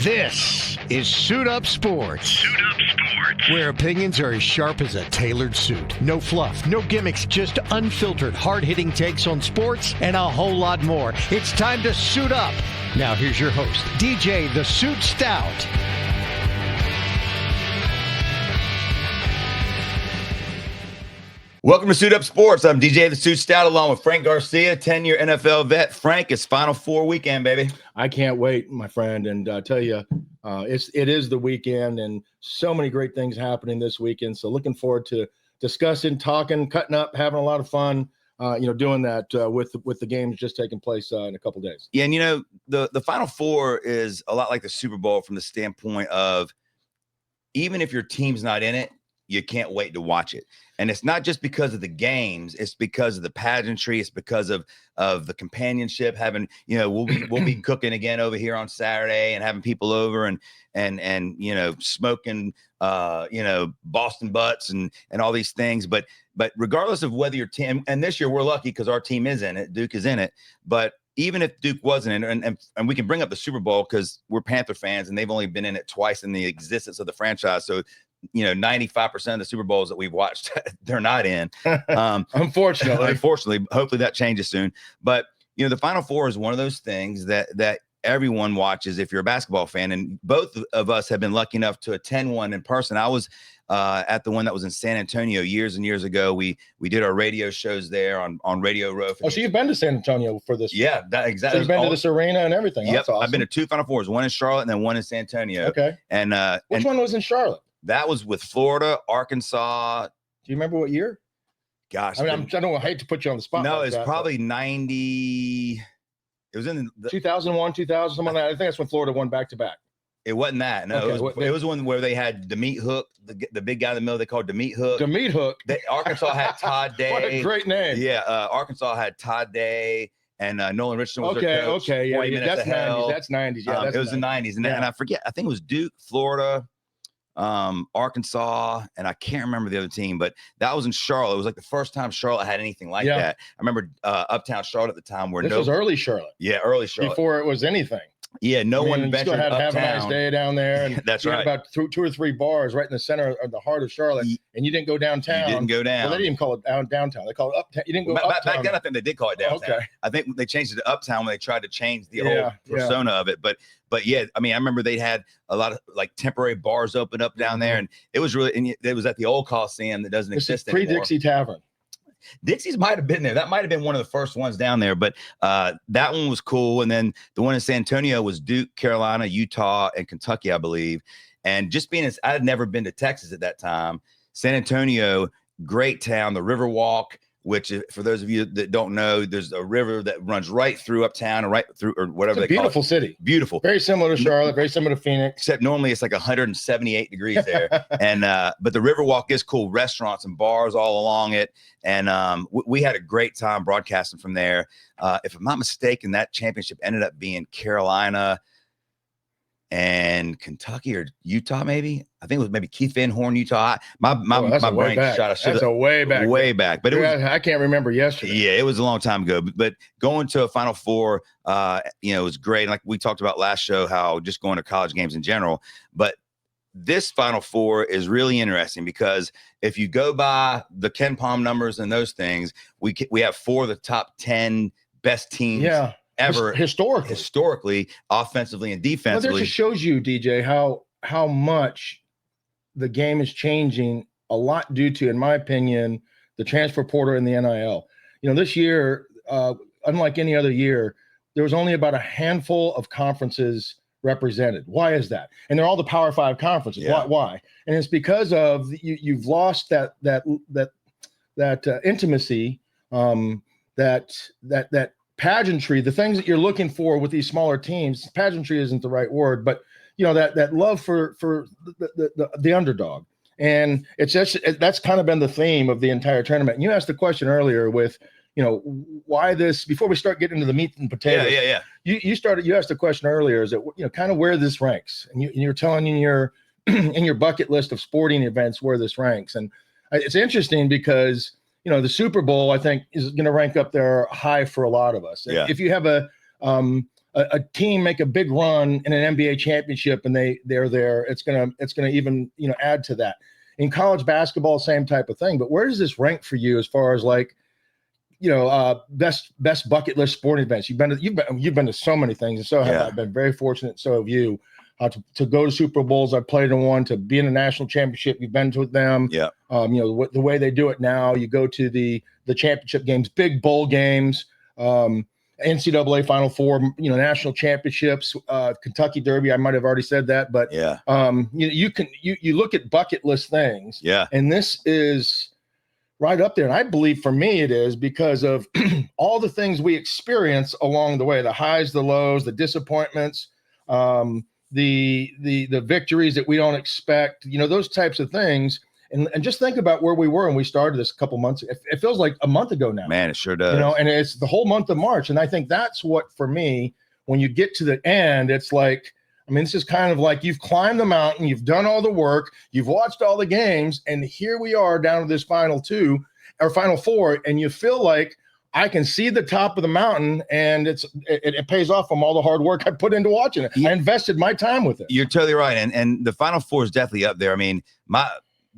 This is Suit Up Sports. Suit Up Sports. Where opinions are as sharp as a tailored suit. No fluff, no gimmicks, just unfiltered, hard-hitting takes on sports and a whole lot more. It's time to suit up. Now here's your host, DJ the Suit Stout. Welcome to Suit Up Sports. I'm DJ the Suit Stout along with Frank Garcia, 10-year NFL vet. Frank, it's Final Four weekend, baby. I can't wait, my friend, and tell you, it is the weekend, and so many great things happening this weekend. So looking forward to discussing, talking, cutting up, having a lot of fun. Doing that with the games just taking place in a couple days. Yeah, and the Final Four is a lot like the Super Bowl from the standpoint of even if your team's not in it, you can't wait to watch it. And it's not just because of the games, it's because of the pageantry, it's because of the companionship, having, we'll be cooking again over here on Saturday and having people over and smoking Boston butts and all these things. But regardless of whether your team, and this year we're lucky because our team is in it, Duke is in it, but even if Duke wasn't in it, and we can bring up the Super Bowl because we're Panther fans and they've only been in it twice in the existence of the franchise. So 95% of the Super Bowls that we've watched, they're not in. Unfortunately, hopefully that changes soon. But the Final Four is one of those things that everyone watches if you're a basketball fan. And both of us have been lucky enough to attend one in person. I was at the one that was in San Antonio years and years ago. We did our radio shows there on Radio Row. Oh, so you've been to San Antonio for this? Yeah, that exactly. So you've been to this arena and everything. Yep, That's awesome. I've been to two Final Fours, one in Charlotte and then one in San Antonio. Okay. And which one was in Charlotte? That was with Florida, Arkansas. Do you remember what year? Gosh, I hate to put you on the spot. No, like it's probably 90. It was in 2001, 2000, something like that. I think that's when Florida won back to back. It wasn't that. No, okay, it was one where they had Demeet Hook, the big guy in the middle. They called Demeet Hook. Demeet Hook. Arkansas had Todd Day. What a great name. Yeah, Arkansas had Todd Day. And Nolan Richardson was their coach. Okay, yeah, that's 90s. That's 90s. Yeah, it was the 90s. And I forget, I think it was Duke, Florida, Arkansas, and I can't remember the other team, but that was in Charlotte. It was like the first time Charlotte had anything like that. I remember Uptown Charlotte at the time where this was early Charlotte. Yeah, early Charlotte. Before it was anything. Yeah, no one ventured still had uptown. Have a Nice Day down there. And that's right. About two or three bars right in the center of the heart of Charlotte, and you didn't go downtown. You didn't go down. Well, they didn't call it downtown. They called it uptown. You didn't go uptown. Back then, I think they did call it downtown. Okay. I think they changed it to uptown when they tried to change the whole persona of it. But yeah, I mean, I remember they had a lot of like temporary bars open up down there, and it was really, and it was at the old Coliseum that doesn't exist anymore. Pre-Dixie Tavern. Dixie's might have been there. That might have been one of the first ones down there, but that one was cool. And then the one in San Antonio was Duke, Carolina, Utah, and Kentucky, I believe. And just I had never been to Texas at that time. San Antonio, great town, the Riverwalk, which for those of you that don't know, there's a river that runs right through uptown and right through, or whatever they call it. Beautiful city. Beautiful. Very similar to Charlotte, very similar to Phoenix. Except normally it's like 178 degrees there. And but the Riverwalk is cool. Restaurants and bars all along it. And we had a great time broadcasting from there. If I'm not mistaken, that championship ended up being Carolina and Kentucky or Utah, maybe. I think it was maybe Keith Van Horn, Utah. My brain shot. That's a way back. But I can't remember yesterday. Yeah, it was a long time ago. But going to a Final Four, it was great. Like we talked about last show, how just going to college games in general. But this Final Four is really interesting because if you go by the Ken Palm numbers and those things, we have 4 of the top 10 best teams. Ever historically, offensively and defensively. Well, that just shows you, DJ, how much the game is changing a lot due to, in my opinion, the transfer portal and the NIL. This year, unlike any other year, there was only about a handful of conferences represented. Why is that? And they're all the Power 5 conferences. Yeah. Why? And it's because of you've lost that intimacy, that pageantry, the things that you're looking for with these smaller teams. Pageantry isn't the right word, but that love for the underdog. And that's kind of been the theme of the entire tournament. And you asked the question earlier with, why this, before we start getting into the meat and potatoes. Yeah. You asked the question earlier, is that, kind of where this ranks, and you're telling in your bucket list of sporting events where this ranks. And it's interesting because, the Super Bowl, I think, is going to rank up there high for a lot of us. Yeah. If you have a a team make a big run in an NBA championship and they're there, it's gonna even add to that. In college basketball, same type of thing. But where does this rank for you as far as like, best bucket list sporting events? You've been to so many things, and so have I. I've been very fortunate. So have you. To go to Super Bowls, I played in one. To be in a national championship, you've been to them. Yeah. The way they do it now, you go to the championship games, big bowl games, NCAA Final Four, national championships, Kentucky Derby. I might have already said that, but yeah. You look at bucket list things. Yeah. And this is right up there. And I believe for me it is because of all the things we experience along the way, the highs, the lows, the disappointments, the victories that we don't expect, those types of things. And just think about where we were when we started this a couple months. It feels like a month ago now. Man, it sure does. And it's the whole month of March. And I think that's what, for me, when you get to the end, it's like, this is kind of like you've climbed the mountain, you've done all the work, you've watched all the games, and here we are down to this final four, and you feel like I can see the top of the mountain, and it pays off from all the hard work I put into watching it. I invested my time with it. You're totally right. And the Final Four is definitely up there.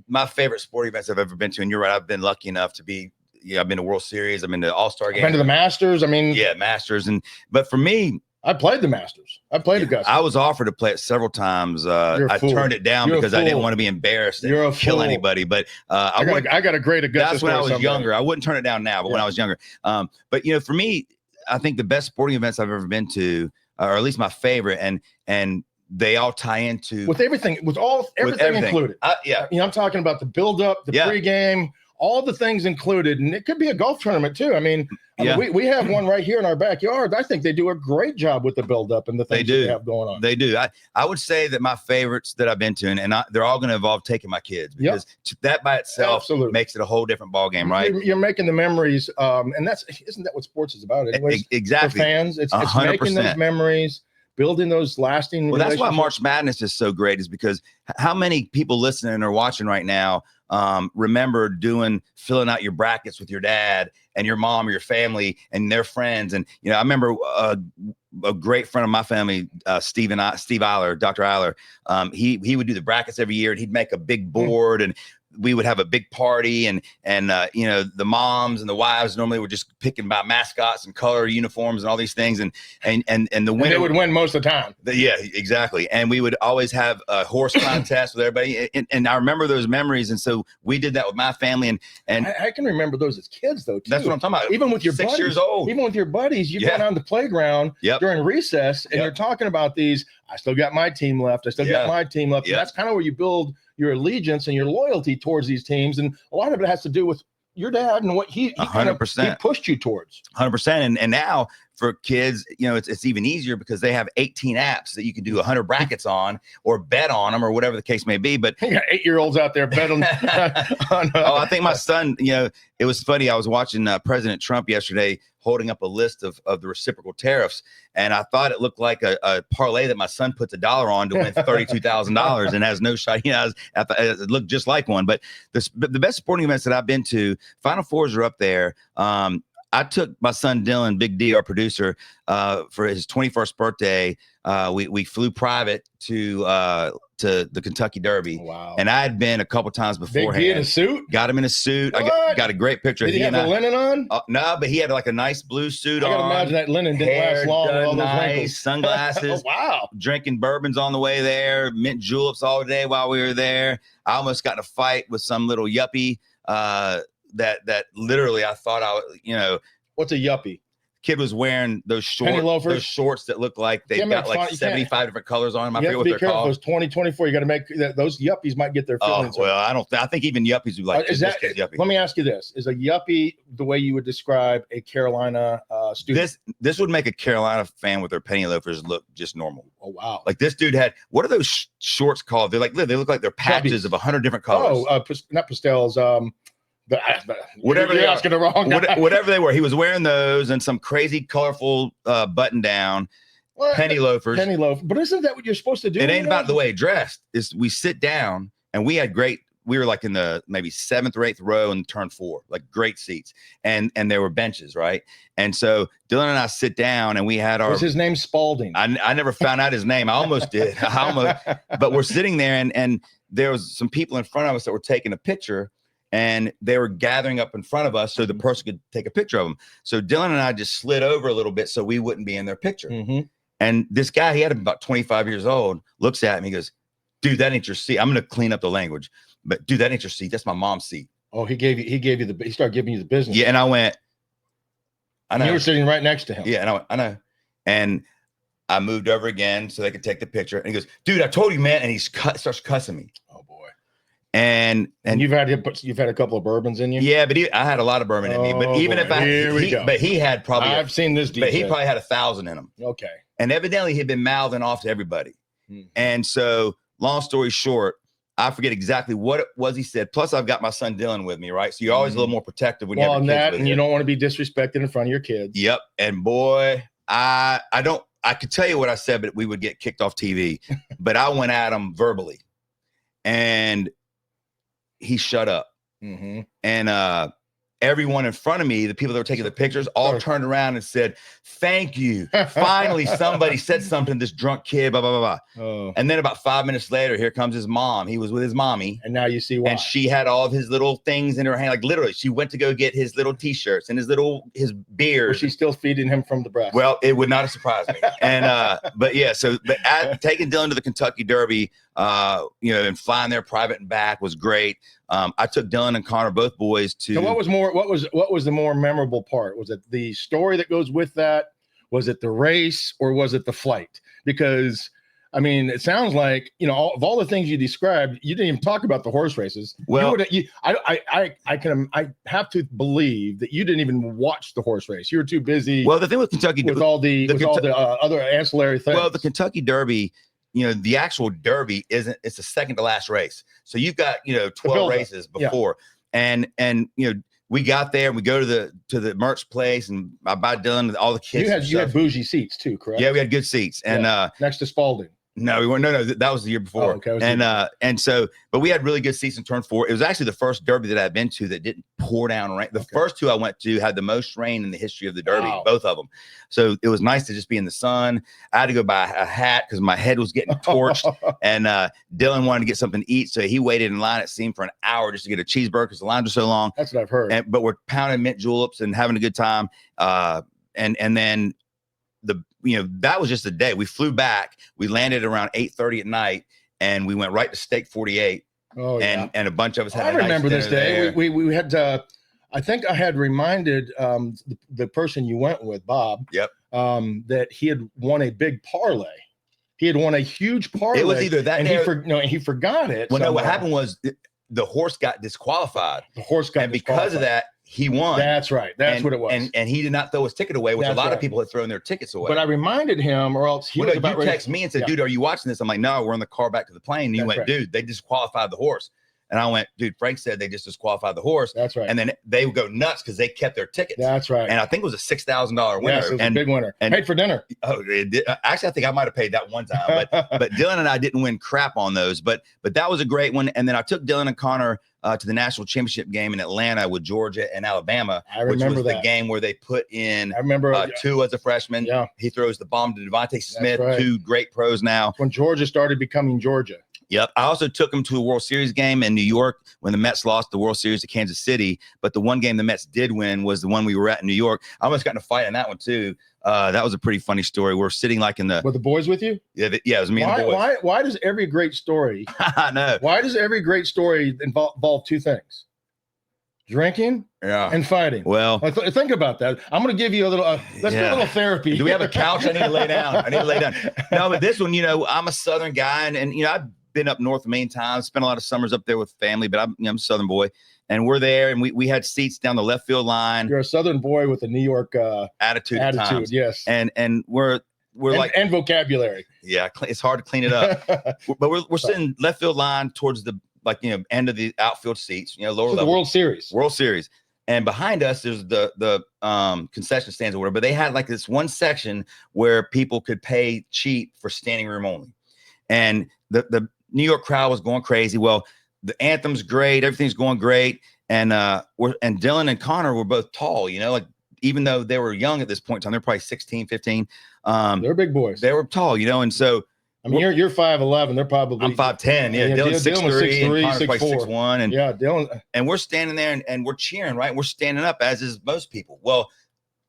My favorite sporting events I've ever been to, and you're right, I've been lucky enough to be, I've been to World Series, I've been to All-Star games. I've been to the Masters. Masters. But for me, I played the Masters. I played Augusta. I was offered to play it several times. I turned it down because I didn't want to be embarrassed and kill anybody. But I got a great Augusta. That's when I was younger. I wouldn't turn it down now, but when I was younger. But for me, I think the best sporting events I've ever been to, or at least my favorite, and they all tie into with everything, everything included. I'm talking about the build-up, the pregame, all the things included, and it could be a golf tournament too. We have one right here in our backyard. I think they do a great job with the build-up and the things they have going on. They do. I would say that my favorites that I've been to, and they're all going to involve taking my kids, because that by itself makes it a whole different ball game, right? You're making the memories, and isn't that what sports is about? Anyways, exactly. For fans, it's making those memories, building those lasting. Well, that's why March Madness is so great, is because how many people listening or watching right now remember filling out your brackets with your dad and your mom or your family and their friends. And, I remember a great friend of my family, Steve Eiler, Dr. Eiler, he would do the brackets every year, and he'd make a big board, and we would have a big party, and the moms and the wives normally were just picking about mascots and color uniforms and all these things, and the winner they would win most of the time. Yeah, exactly. And we would always have a horse contest with everybody, and I remember those memories. And so we did that with my family, and I can remember those as kids though too. That's what I'm talking about. Even with your 6 buddies, years old, even with your buddies, you went on the playground during recess, and you're talking about these. I still got my team left. I still got my team left. And that's kind of where you build your allegiance and your loyalty towards these teams. And a lot of it has to do with your dad and what he 100% he pushed you towards. 100%. And now for kids, it's even easier because they have 18 apps that you can do 100 brackets on or bet on them or whatever the case may be. But you got 8-year-olds out there betting. I think my son, it was funny. I was watching President Trump yesterday holding up a list of the reciprocal tariffs, and I thought it looked like a parlay that my son puts $1 on to win $32,000 and has no shot. It looked just like one. But the best sporting events that I've been to, Final Fours are up there. I took my son Dylan, Big D, our producer, for his 21st birthday. We flew private to the Kentucky Derby. Wow! And I had been a couple times beforehand. Big D in a suit? Got him in a suit. What? I got a great picture. Did he have the linen on? No, but he had like a nice blue suit on. I can imagine that linen didn't last long with all those wrinkles. Sunglasses. Wow! Drinking bourbons on the way there. Mint juleps all day while we were there. I almost got in a fight with some little yuppie. That literally I thought what's a yuppie? Kid was wearing those shorts that look like they got like 75 different colors on them. I forget what they're called. Those 2024. You got to make those yuppies might get their feelings. Oh well, I think even yuppies would like. Yuppie. Let me ask you this: is a yuppie the way you would describe a Carolina student? This would make a Carolina fan with their penny loafers look just normal. Oh wow! Like this dude had, what are those shorts called? They look like they're patches of 100 different colors. Oh, not pastels. Whatever you're asking the wrong guy. Whatever they were, he was wearing those and some crazy colorful button down penny loafers. But isn't that what you're supposed to do? It ain't about the way he dressed. We sit down and we had great we were like in the maybe 7th or 8th row in turn 4, like great seats, and there were benches, right? And so Dylan and I sit down, and we had our. Was his name Spalding? I never found out his name. I almost did. But we're sitting there, and there was some people in front of us that were taking a picture, and they were gathering up in front of us so the person could take a picture of them. So Dylan and I just slid over a little bit so we wouldn't be in their picture. Mm-hmm. And this guy, he had to be about 25 years old, looks at me, he goes, dude, that ain't your seat. I'm going to clean up the language, but dude, that ain't your seat. That's my mom's seat. Oh, he started giving you the business. Yeah. And I went, I know. And you were sitting right next to him. Yeah. And I went, I know. And I moved over again so they could take the picture. And he goes, dude, I told you, man. And he starts cussing me. Oh boy. And you've had a couple of bourbons in you. Yeah, but I had a lot of bourbon in me. But even if he had probably, I've seen this, but he probably had 1,000 in him. Okay. And evidently he'd been mouthing off to everybody. Mm-hmm. And so, long story short, I forget exactly what it was he said. Plus, I've got my son Dylan with me, right? So you're always a little more protective when you have kids with and you don't want to be disrespected in front of your kids. Yep. And boy, I could tell you what I said, but we would get kicked off TV. But I went at him verbally, and he shut up. Mm-hmm. And everyone in front of me, the people that were taking the pictures, all turned around and said, "Thank you. Finally, somebody said something to this drunk kid, blah, blah, blah, blah." Oh. And then about 5 minutes later, here comes his mom. He was with his mommy. And now you see why. And she had all of his little things in her hand. Like literally, she went to go get his little T-shirts and his beard. Was she still feeding him from the breast? Well, it would not have surprised me. And but yeah, so taking Dylan to the Kentucky Derby, and flying there private and back was great. I took Dylan and Connor, both boys, to. So what was the more memorable part? Was it the story that goes with that? Was it the race, or was it the flight? Because I mean, it sounds like, of all the things you described, you didn't even talk about the horse races. Well, I have to believe that you didn't even watch the horse race. You were too busy. Well, the thing with Kentucky, with all the other ancillary things. Well, the Kentucky Derby, the actual Derby it's the second to last race. So you've got 12 races before, and we got there and we go to the merch place, and I buy Dylan all the kids. You had bougie seats too, correct? Yeah, we had good seats, and next to Spalding. No, we weren't. No, that was the year before. Oh, okay. And so, but we had really good seats in turn 4. It was actually the first Derby that I've been to that didn't pour down rain. The first 2 I went to had the most rain in the history of the Derby, both of them. So it was nice to just be in the sun. I had to go buy a hat because my head was getting torched, and Dylan wanted to get something to eat, so he waited in line, it seemed, for an hour just to get a cheeseburger because the lines were so long. That's what I've heard. But we're pounding mint juleps and having a good time. And then that was just a day. We flew back. We landed around 8:30 at night, and we went right to Steak 48. Oh, yeah. And a bunch of us had. I remember this day. We had. I think I had reminded the person you went with, Bob. Yep. That he had won a big parlay. He had won a huge parlay. It was either that, and he forgot it. Well, no, what happened was the horse got disqualified. And because of that, he won. That's right. That's what it was. And he did not throw his ticket away, which a lot of people had thrown their tickets away. But I reminded him, or else he was about ready. You text me and said, "Dude, are you watching this?" I'm like, "No, we're in the car back to the plane." And he went, "Dude, they disqualified the horse." And I went, "Dude, Frank said they just disqualified the horse." That's right. And then they would go nuts because they kept their tickets. That's right. And I think it was a $6,000 winner. Yes, it was a big winner. And paid for dinner. Oh, actually, I think I might have paid that one time. But Dylan and I didn't win crap on those. But that was a great one. And then I took Dylan and Connor to the national championship game in Atlanta with Georgia and Alabama. I remember which was the game where they put in. I remember Tua as a freshman. Yeah. He throws the bomb to Devontae Smith, 2 great pros now. When Georgia started becoming Georgia. Yep. I also took him to a World Series game in New York when the Mets lost the World Series to Kansas City. But the one game the Mets did win was the one we were at in New York. I almost got in a fight in that one, too. That was a pretty funny story. We're sitting like in the. Were the boys with you? Yeah, it was me and the boys. Why does every great story. I know. Why does every great story involve 2 things? Drinking and fighting. Well, think about that. I'm going to give you a little, let's do a little therapy. Do we have a couch? I need to lay down. No, but this one, I'm a Southern guy, and I've been up north many times, spent a lot of summers up there with family, but I'm a Southern boy, and we're there, and we had seats down the left field line. You're a Southern boy with a New York attitude, yes. And we're like, and vocabulary. Yeah, it's hard to clean it up. But we're sitting left field line towards the end of the outfield seats, lower level. The World Series. And behind us there's the concession stands or whatever, but they had like this one section where people could pay cheap for standing room only. And the New York crowd was going crazy. Well, the anthem's great, everything's going great, and Dylan and Connor were both tall, you know, like even though they were young at this point in time, they're probably 16, 15. They're big boys. They were tall, you know, and so I mean, you're 5'11", they're probably I'm 5'10". Yeah, Dylan's 6'3", and Connor's probably 6'1", and yeah, Dylan, and we're standing there and we're cheering, right? We're standing up, as is most people. Well,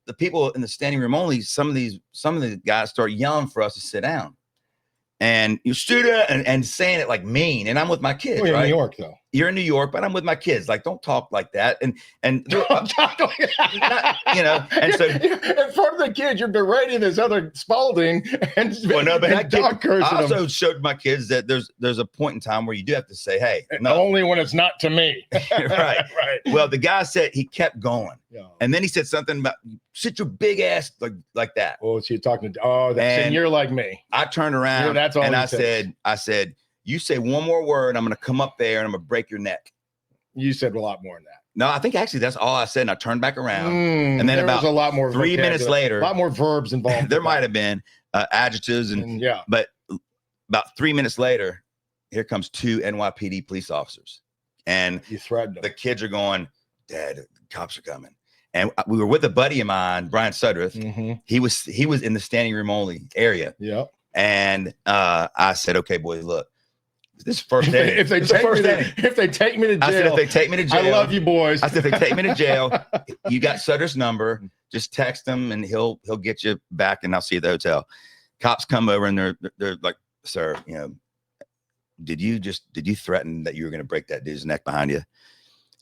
the people in the standing room only, some of the guys start yelling for us to sit down. And you student and saying it like mean, and I'm with my kids. You're right? in New York, though. You're in New York, but I'm with my kids. Like, don't talk like that. And Not, you know, and so in front of the kids, you're berating this other Spalding and well, no, but and dog cursing I also them. showed my kids that there's a point in time where you do have to say, hey, no, Only when it's not to me. right. Right. Well, the guy said he kept going, Yeah. and then he said something about sit your big ass like that. Oh, so you're talking to that's And you're like me. I turned around Yeah, that's all and he I said, you say one more word, I'm going to come up there and I'm going to break your neck. You said a lot more than that. No, I think actually that's all I said. And I turned back around. And then there about was a lot more 3 minutes later, a lot more verbs involved. there might have been adjectives and yeah. But about 3 minutes later, here comes 2 NYPD police officers. And You threatened them. the kids are going, Dad, the cops are coming. And we were with a buddy of mine, Brian Sudworth. Mm-hmm. He was in the standing room only area. Yeah. And I said, okay, boys, look, this is first inning. If they take me to jail, I said, if they take me to jail, I love you, boys. I said, if they take me to jail, you got Sutter's number. Just text him, and he'll get you back, and I'll see you at the hotel. Cops come over, and they're like, sir, you know, did you threaten that you were going to break that dude's neck behind you?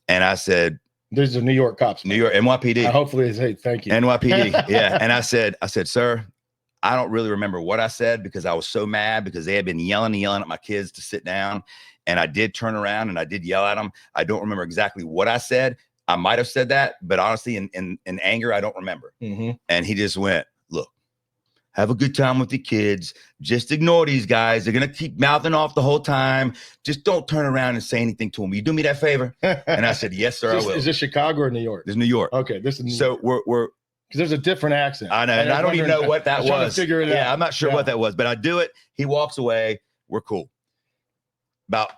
And I said, There's a New York cops. New York NYPD. Hopefully, they say thank you. NYPD. Yeah. And I said, sir, I don't really remember what I said because I was so mad because they had been yelling at my kids to sit down. And I did turn around and I did yell at them. I don't remember exactly what I said. I might have said that, but honestly, in anger, I don't remember. Mm-hmm. And he just went, look, have a good time with the kids. Just ignore these guys. They're going to keep mouthing off the whole time. Just don't turn around and say anything to them. You do me that favor? And I said, yes, sir, I will. Is this Chicago or New York? This is New York. Okay. This is So we're because there's a different accent. I know, and I don't even know what that was. Figure it out. I'm not sure what that was, but I do it. He walks away. We're cool. About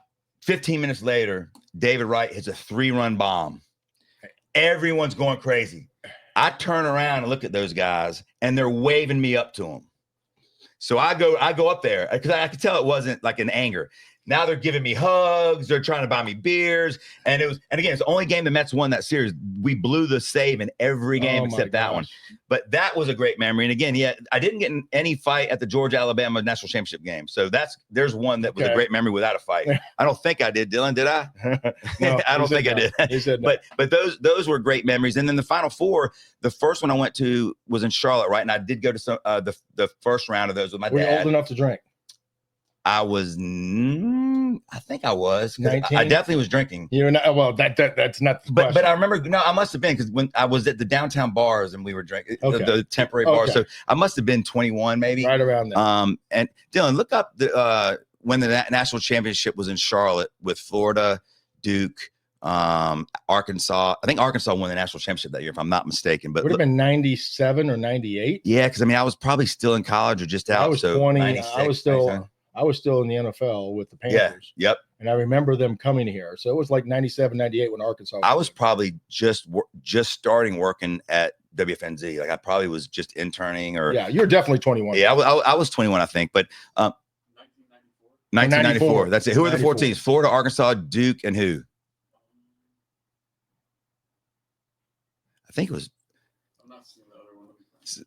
15 minutes later, David Wright hits a 3-run bomb. Everyone's going crazy. I turn around and look at those guys, and they're waving me up to them. So I go up there because I could tell it wasn't like in anger. Now they're giving me hugs. They're trying to buy me beers. And again, it's the only game the Mets won that series. We blew the save in every game except that one. But that was a great memory. And again, yeah, I didn't get in any fight at the Georgia-Alabama national championship game. So there's one that was a great memory without a fight. I don't think I did, Dylan. Did I? No, I don't think I did. He said no. But those were great memories. And then the Final Four, the first one I went to was in Charlotte, right? And I did go to some the first round of those with my Were dad. you old enough to drink? I was, I think I was. 19? I definitely was drinking. You're not. Well, that's not. The But I remember, no, I must have been because when I was at the downtown bars and we were drinking the temporary bars, so I must have been 21, maybe right around there. And Dylan, look up when the national championship was in Charlotte with Florida, Duke, Arkansas. I think Arkansas won the national championship that year, if I'm not mistaken. But would have been 97 or 98. Yeah, because I mean, I was probably still in college or just out. I was so 20. 96, I was still in the NFL with the Panthers. Yeah. Yep. And I remember them coming here. So it was like 97, 98 when Arkansas. I was probably just starting working at WFNZ. Like I probably was just interning or. Yeah, you're definitely 21. Yeah, I was 21, I think. But 1994. That's it. Who are the 4 teams? Florida, Arkansas, Duke, and who? I think it was.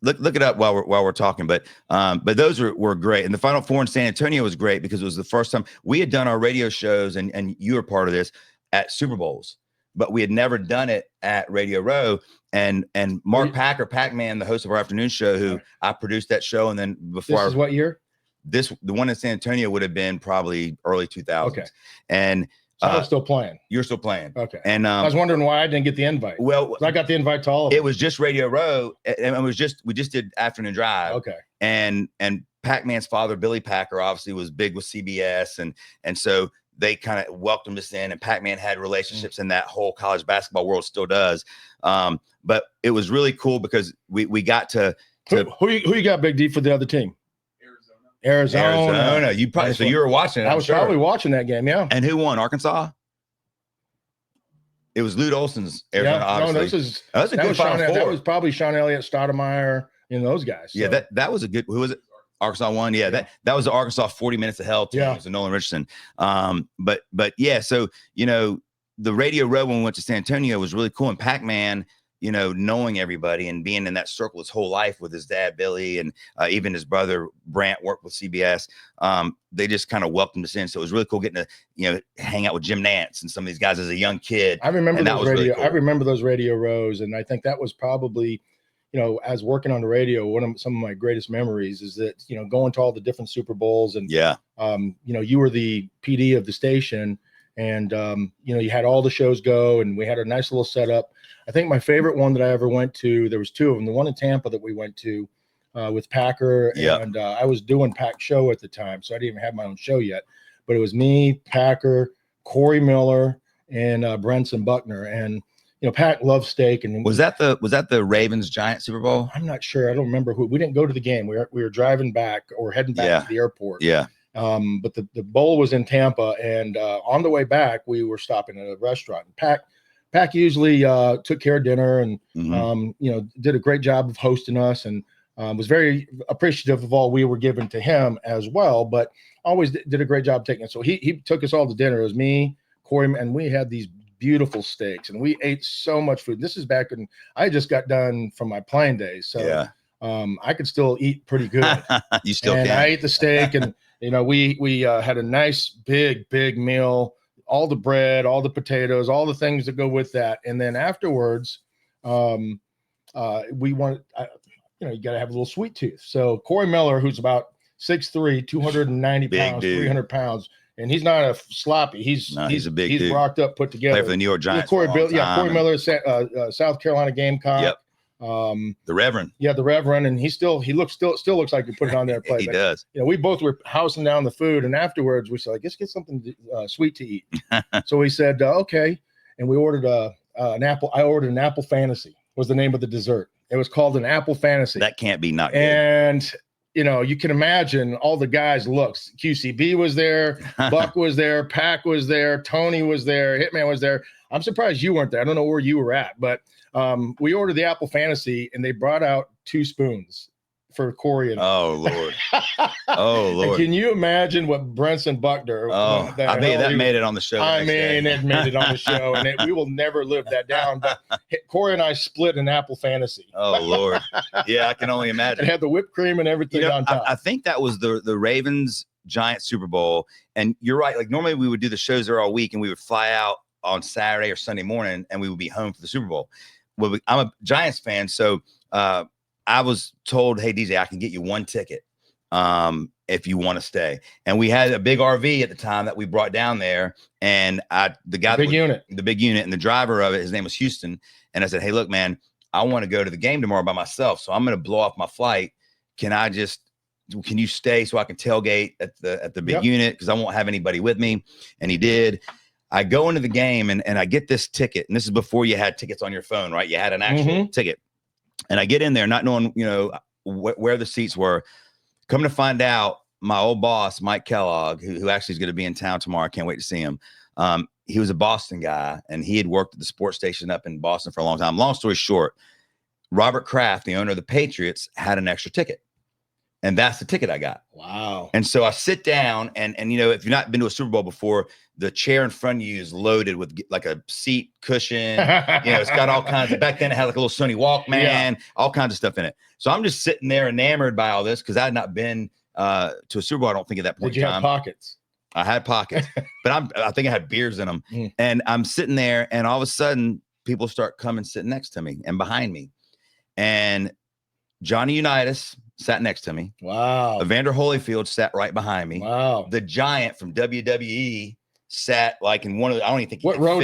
Look it up while we're talking, but those were great, and the Final Four in San Antonio was great because it was the first time we had done our radio shows, and you were part of this at Super Bowls, but we had never done it at Radio Row. And Mark Packer, Pac-Man, the host of our afternoon show, who I produced that show, and then before this is what year? The one in San Antonio would have been probably early 2000s. Okay, and. So I was still playing. You're still playing. Okay. And I was wondering why I didn't get the invite. Well, I got the invite to all of them. It was just Radio Row, and we just did Afternoon Drive. Okay. And Pac-Man's father, Billy Packer, obviously was big with CBS, and so they kind of welcomed us in. And Pac-Man had relationships in that whole college basketball world, still does. But it was really cool because we got to who you got, Big D, for the other team? Arizona. You probably you were watching it. I was probably watching that game. Yeah. And who won? Arkansas? It was Lute Olson's Yeah, Arizona, obviously. that was a good Final Four. That was probably Sean Elliott, Stoudemire, those guys. So. Yeah, that was a good. Who was it? Arkansas won. Yeah, that was the Arkansas 40 minutes of hell team. So Nolan Richardson. But yeah, so the Radio Row when we went to San Antonio was really cool. And Pac-Man, knowing everybody and being in that circle his whole life with his dad Billy and even his brother Brant worked with CBS. They just kind of welcomed us in. So it was really cool getting to hang out with Jim Nantz and some of these guys as a young kid. I remember those radio. Really cool. I remember those Radio Rows, and I think that was probably. As working on the radio, some of my greatest memories is that, going to all the different Super Bowls and, you were the PD of the station and, you had all the shows go and we had a nice little setup. I think my favorite one that I ever went to, there was two of them. The one in Tampa that we went to with Packer and I was doing Pack's show at the time. So I didn't even have my own show yet, but it was me, Packer, Corey Miller, and Brenson Buckner. And, Pack loves steak. And was that the Ravens Giant Super Bowl? I'm not sure. I don't remember who. We didn't go to the game. We were driving back or heading back to the airport. Yeah. But the bowl was in Tampa, and on the way back, we were stopping at a restaurant. And Pack usually took care of dinner, and did a great job of hosting us, and was very appreciative of all we were given to him as well. But always did a great job taking it. So he took us all to dinner. It was me, Corey, and we had these beautiful steaks, and we ate so much food. This is back when I just got done from my playing days, so I could still eat pretty good. You still and can. I ate the steak, and we had a nice big meal, all the bread, all the potatoes, all the things that go with that, and then afterwards, we want you got to have a little sweet tooth. So Corey Miller, who's about 6'3", 290 pounds, 300 pounds. And he's not a sloppy. He's a big dude. He's rocked up, put together. Played for the New York Giants. Corey Miller, South Carolina Gamecock. Yep. The Reverend. Yeah, the Reverend, and he still looks like he put it on there and play. He does. We both were housing down the food, and afterwards we said, let's get something sweet to eat. So we said, okay, and we ordered an apple. I ordered an apple fantasy. Was the name of the dessert. It was called an apple fantasy. That can't be not good. And you can imagine all the guys' looks. QCB was there, Buck was there, Pack was there, Tony was there, Hitman was there. I'm surprised you weren't there. I don't know where you were at, but we ordered the apple fantasy, and they brought out 2 spoons for Corey. And oh Lord. And can you imagine what Brenson Buckner? Oh, I mean that made it on the show. It made it on the show, and we will never live that down. But Corey and I split an apple fantasy. Oh Lord, yeah, I can only imagine. It had the whipped cream and everything on top. I think that was the Ravens Giants Super Bowl, and you're right. Like normally we would do the shows there all week, and we would fly out on Saturday or Sunday morning, and we would be home for the Super Bowl. Well, I'm a Giants fan, so I was told, hey, DJ, I can get you 1 ticket if you want to stay. And we had a big RV at the time that we brought down there. And the big unit, and the driver of it, his name was Houston. And I said, hey, look, man, I want to go to the game tomorrow by myself. So I'm going to blow off my flight. Can you stay so I can tailgate at the big unit? Because I won't have anybody with me. And he did. I go into the game and I get this ticket. And this is before you had tickets on your phone, right? You had an actual ticket. And I get in there not knowing, where the seats were. Come to find out, my old boss, Mike Kellogg, who actually is going to be in town tomorrow. I can't wait to see him. He was a Boston guy, and he had worked at the sports station up in Boston for a long time. Long story short, Robert Kraft, the owner of the Patriots, had an extra ticket. And that's the ticket I got. Wow. And so I sit down and if you've not been to a Super Bowl before, the chair in front of you is loaded with like a seat cushion. It's got all kinds of, back then it had like a little Sony Walkman, all kinds of stuff in it. So I'm just sitting there enamored by all this because I had not been to a Super Bowl, I don't think, at that point. Did you have pockets? I had pockets, but I think I had beers in them. And I'm sitting there, and all of a sudden people start coming sitting next to me and behind me. And Johnny Unitas sat next to me. Wow. Evander Holyfield sat right behind me. Wow. The Giant from WWE sat like in one of the, I don't even think what row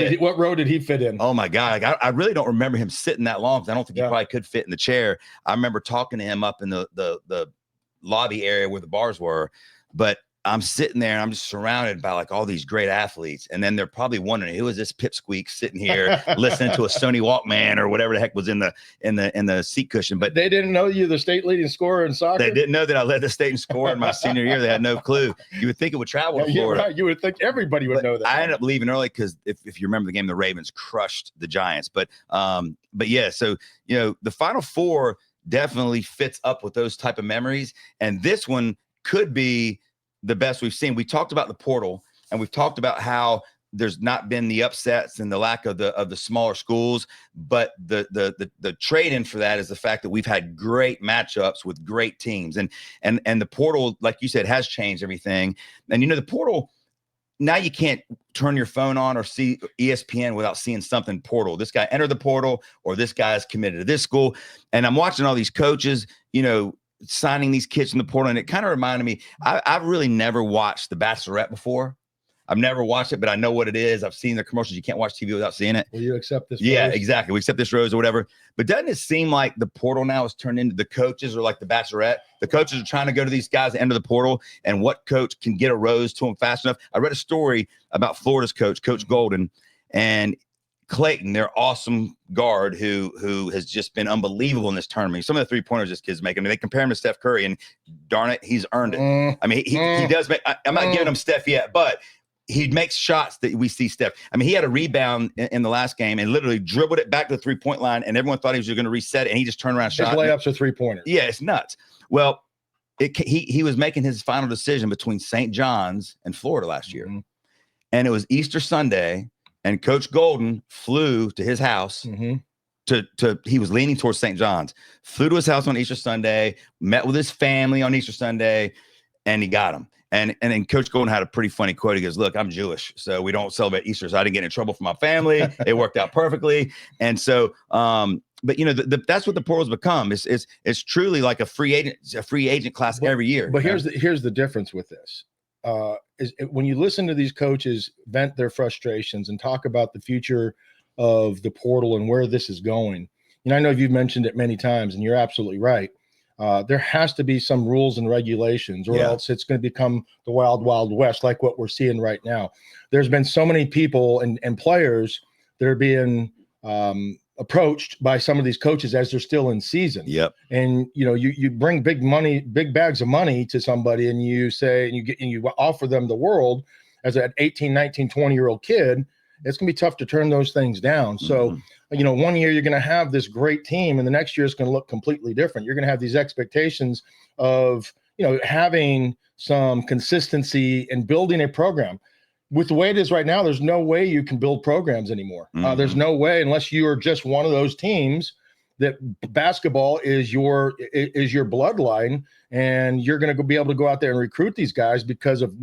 did he fit in? Oh my God. Like, I really don't remember him sitting that long because I don't think he probably could fit in the chair. I remember talking to him up in the lobby area where the bars were, but I'm sitting there and I'm just surrounded by like all these great athletes. And then they're probably wondering, who is this pipsqueak sitting here listening to a Sony Walkman or whatever the heck was in the seat cushion. But they didn't know you're the state leading scorer in soccer. They didn't know that I led the state in score in my senior year. They had no clue. You would think it would travel to Florida. Right. You would think everybody would know that. I ended up leaving early because if you remember the game, the Ravens crushed the Giants. But yeah, so the Final Four definitely fits up with those type of memories. And this one could be the best we've seen. We talked about the portal, and we've talked about how there's not been the upsets and the lack of the smaller schools, but the trade-in for that is the fact that we've had great matchups with great teams, and the portal, like you said, has changed everything. And the portal, now you can't turn your phone on or see ESPN without seeing something portal. This guy entered the portal, or this guy is committed to this school. And I'm watching all these coaches, signing these kids in the portal. And it kind of reminded me, I've really never watched The Bachelorette before. I've never watched it, but I know what it is. I've seen the commercials. You can't watch TV without seeing it. Will you accept this? Yeah, rose? Exactly. We accept this rose or whatever. But doesn't it seem like the portal now is turned into the coaches, or like The Bachelorette? The coaches are trying to go to these guys at the end of the portal, and what coach can get a rose to them fast enough? I read a story about Florida's coach, Coach Golden, and Clayton, their awesome guard who has just been unbelievable in this tournament. Some of the 3-pointers this kid's making, they compare him to Steph Curry, and darn it, he's earned it. I mean, he does make. I'm not giving him Steph yet, but he makes shots that we see Steph. I mean, he had a rebound in the last game and literally dribbled it back to the 3-point line, and everyone thought he was going to reset it, and he just turned around and shot. His layups are 3-pointers. Yeah, it's nuts. Well, he was making his final decision between St. John's and Florida last year, and it was Easter Sunday. And Coach Golden flew to his house he was leaning towards St. John's, flew to his house on Easter Sunday, met with his family on Easter Sunday, and he got him. And then Coach Golden had a pretty funny quote. He goes, "Look, I'm Jewish, so we don't celebrate Easter, so I didn't get in trouble for my family. It worked out perfectly." And so, but that's what the portal's become. It's truly like a free agent class every year. But here's the difference with this. When you listen to these coaches vent their frustrations and talk about the future of the portal and where this is going, I know you've mentioned it many times, and you're absolutely right. There has to be some rules and regulations, or else it's going to become the wild, wild west, like what we're seeing right now. There's been so many people and players that are being approached by some of these coaches as they're still in season. Yep. And you bring big bags of money to somebody, and you say, and you offer them the world as an 18, 19, 20-year-old kid. It's gonna be tough to turn those things down. So, 1 year you're gonna have this great team, and the next year it's gonna look completely different. You're gonna have these expectations of, having some consistency and building a program. With the way it is right now, there's no way you can build programs anymore. There's no way, unless you are just one of those teams that basketball is your bloodline, and you're going to be able to go out there and recruit these guys because of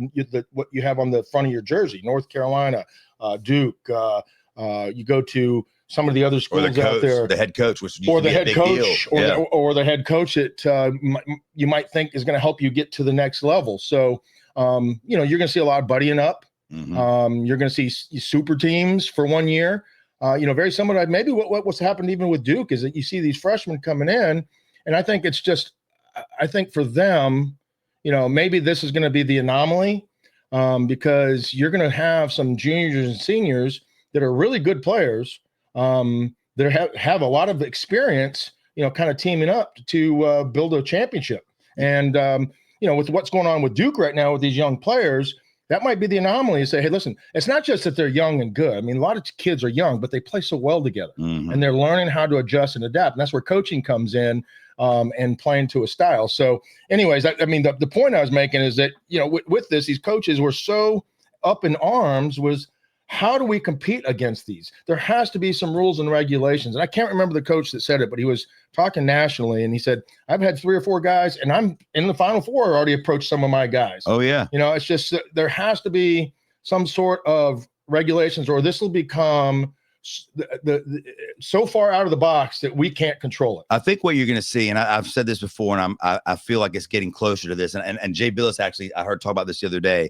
what you have on the front of your jersey. North Carolina, Duke. You go to some of the other schools out there. The head coach, or the head coach, or the head coach that you might think is going to help you get to the next level. So, you're going to see a lot of buddying up. You're going to see super teams for 1 year. Very similar to maybe what's happened even with Duke, is that you see these freshmen coming in, and I think it's just, I think for them, maybe this is going to be the anomaly, because you're going to have some juniors and seniors that are really good players, that have a lot of experience, kind of teaming up to build a championship. And with what's going on with Duke right now with these young players, that might be the anomaly. You say, hey, listen, it's not just that they're young and good. I mean, a lot of kids are young, but they play so well together, and they're learning how to adjust and adapt. And that's where coaching comes in, and playing to a style. So anyways, the point I was making is that, with this, these coaches were so up in arms was, how do we compete against these? There has to be some rules and regulations. And I can't remember the coach that said it, but he was talking nationally, and he said, I've had 3 or 4 guys, and I'm in the Final Four, already approached some of my guys. Oh, yeah. It's just, there has to be some sort of regulations, or this will become so far out of the box that we can't control it. I think what you're going to see, and I've said this before, and I feel like it's getting closer to this. And Jay Billis, actually, I heard talk about this the other day.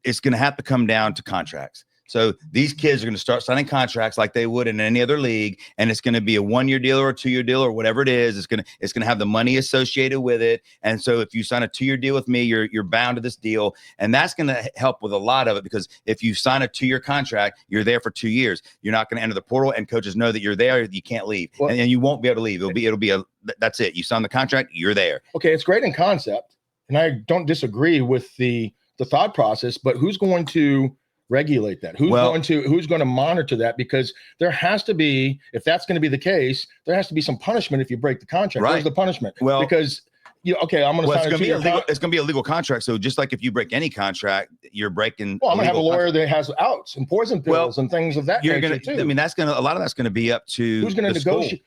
It's going to have to come down to contracts. So these kids are going to start signing contracts like they would in any other league, and it's going to be a 1-year deal or a 2-year deal or whatever it is. It's going to have the money associated with it. And so if you sign a 2-year deal with me, you're bound to this deal, and that's going to help with a lot of it, because if you sign a 2-year contract, you're there for 2 years. You're not going to enter the portal, and coaches know that you're there. You can't leave, and you won't be able to leave. It'll be that's it. You sign the contract, you're there. Okay, it's great in concept, and I don't disagree with the thought process, but who's going to regulate that? Who's going to monitor that? Because there has to be, if that's going to be the case, there has to be some punishment if you break the contract. Right. Where's the punishment? Well, because I'm going to sign it's going to be a legal contract. So just like if you break any contract, you're breaking. Well, I'm going to have a lawyer that has outs and poison pills and things of that nature too. I mean, a lot of that's going to be up to who's going to negotiate.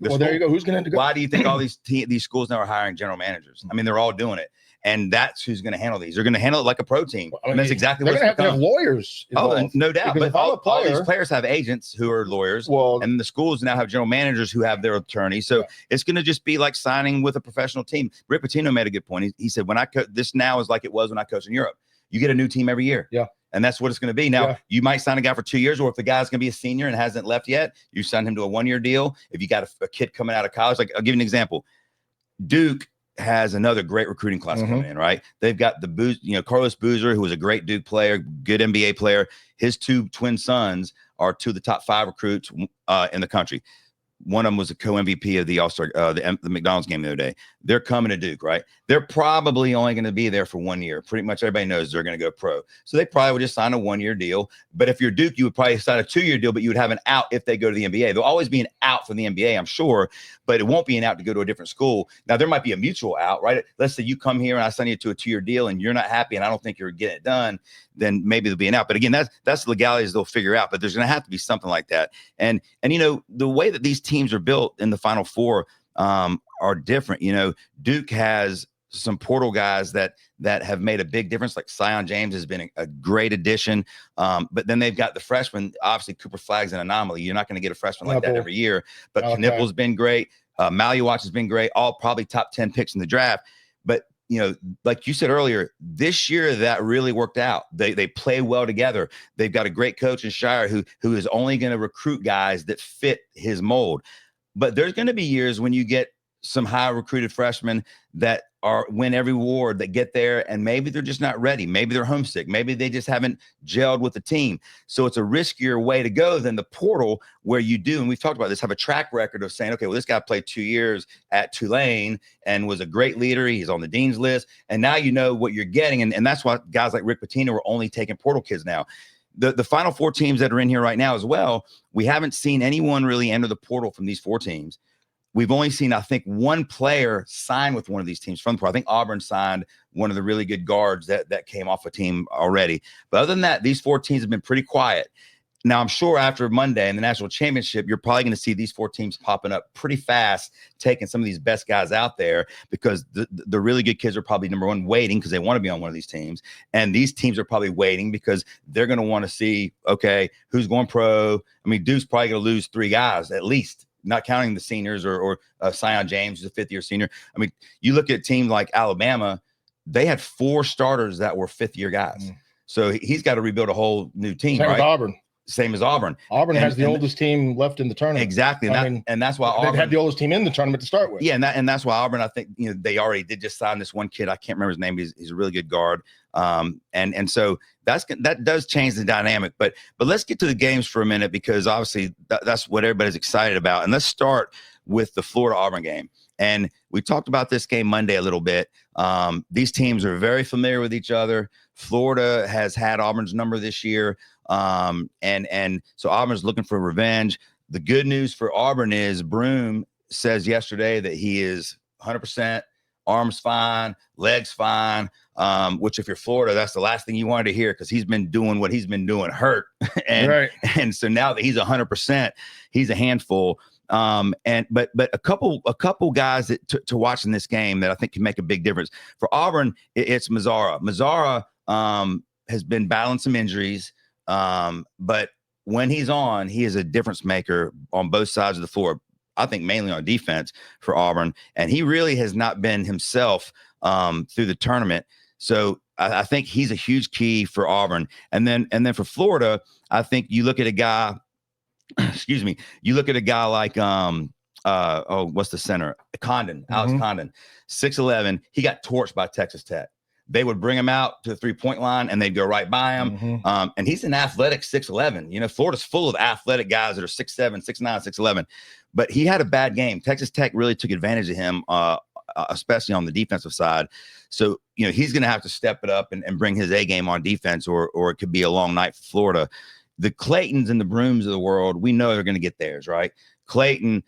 There you go. Who's going to negotiate? Why do you think all these schools now are hiring general managers? I mean, they're all doing it. And that's who's going to handle these. They're going to handle it like a pro team. And that's exactly what they're going to have lawyers involved. Oh, no doubt. But all these players have agents who are lawyers. And the schools now have general managers who have their attorneys. So it's going to just be like signing with a professional team. Rick Pitino made a good point. He said, when I this now is like it was when I coached in Europe. You get a new team every year. Yeah. And that's what it's going to be. Now, you might sign a guy for 2 years, or if the guy's going to be a senior and hasn't left yet, you sign him to a 1-year deal. If you got a kid coming out of college, like I'll give you an example. Duke has another great recruiting class coming in, right? They've got Carlos Boozer, who was a great Duke player, good NBA player. His 2 twin sons are 2 of the top 5 recruits in the country. One of them was a co-MVP of the All-Star, the McDonald's game the other day. They're coming to Duke, right? They're probably only going to be there for 1 year. Pretty much everybody knows they're going to go pro. So they probably would just sign a 1-year deal. But if you're Duke, you would probably sign a 2-year deal, but you would have an out if they go to the NBA. There'll always be an out from the NBA, I'm sure, but it won't be an out to go to a different school. Now, there might be a mutual out, right? Let's say you come here and I sign you to a 2-year deal and you're not happy and I don't think you're getting it done, then maybe there'll be an out. But again, that's the legalities they'll figure out, but there's going to have to be something like that. And the way that these teams are built in the Final Four are different. Duke has some portal guys that have made a big difference. Like Sion James has been a great addition. But then they've got the freshmen. Obviously, Cooper Flagg's an anomaly. You're not going to get a freshman like that every year. But Knipple's been great. Maluach has been great. All probably top 10 picks in the draft. But like you said earlier, this year that really worked out. They play well together. They've got a great coach in Shire who is only going to recruit guys that fit his mold. But there's going to be years when you get some high recruited freshmen that win every award, that get there and maybe they're just not ready. Maybe they're homesick. Maybe they just haven't gelled with the team. So it's a riskier way to go than the portal, where you do, and we've talked about this, have a track record of saying, okay, well, this guy played 2 years at Tulane and was a great leader. He's on the dean's list. And now you know what you're getting. And that's why guys like Rick Pitino are only taking portal kids now. The Final Four teams that are in here right now as well, we haven't seen anyone really enter the portal from these 4 teams. We've only seen, I think, 1 player sign with one of these teams from the portal. I think Auburn signed one of the really good guards that came off a team already. But other than that, these 4 teams have been pretty quiet. Now, I'm sure after Monday in the national championship, you're probably going to see these 4 teams popping up pretty fast, taking some of these best guys out there, because the really good kids are probably, number one, waiting because they want to be on one of these teams. And these teams are probably waiting because they're going to want to see, okay, who's going pro? I mean, Duke's probably going to lose 3 guys at least, not counting the seniors or Sion James, who's a 5th-year senior. I mean, you look at a team like Alabama, they had 4 starters that were 5th-year guys. So he's got to rebuild a whole new team, right? Auburn. Same as Auburn. Auburn has the oldest team left in the tournament. Exactly. And that's why Auburn had the oldest team in the tournament to start with. Yeah. And that's why Auburn, I think, they already did just sign this one kid. I can't remember his name. He's a really good guard. And so that does change the dynamic, but let's get to the games for a minute, because obviously that's what everybody's excited about. And let's start with the Florida Auburn game. And we talked about this game Monday a little bit. These teams are very familiar with each other. Florida has had Auburn's number this year. And so Auburn's looking for revenge. The good news for Auburn is Broome says yesterday that he is 100%, arms fine, legs fine, which if you're Florida, that's the last thing you wanted to hear, because he's been doing what he's been doing hurt. And so now that he's 100%, he's a handful. But a couple guys that to watch in this game that I think can make a big difference for Auburn, it's Mazzara. Mazzara has been battling some injuries. But when he's on, he is a difference maker on both sides of the floor. I think mainly on defense for Auburn, and he really has not been himself through the tournament. So I think he's a huge key for Auburn. And then for Florida, I think you look at a guy, excuse me, you look at a guy like what's the center? Condon, Alex Condon, 6'11". He got torched by Texas Tech. They would bring him out to the 3-point line and they'd go right by him. And he's an athletic 6'11". You know, Florida's full of athletic guys that are 6'7", 6'9", 6'11". But he had a bad game. Texas Tech really took advantage of him, especially on the defensive side. So, you know, he's going to have to step it up and bring his A game on defense, or it could be a long night for Florida. The Claytons and the Brooms of the world, we know they're going to get theirs, right? Clayton,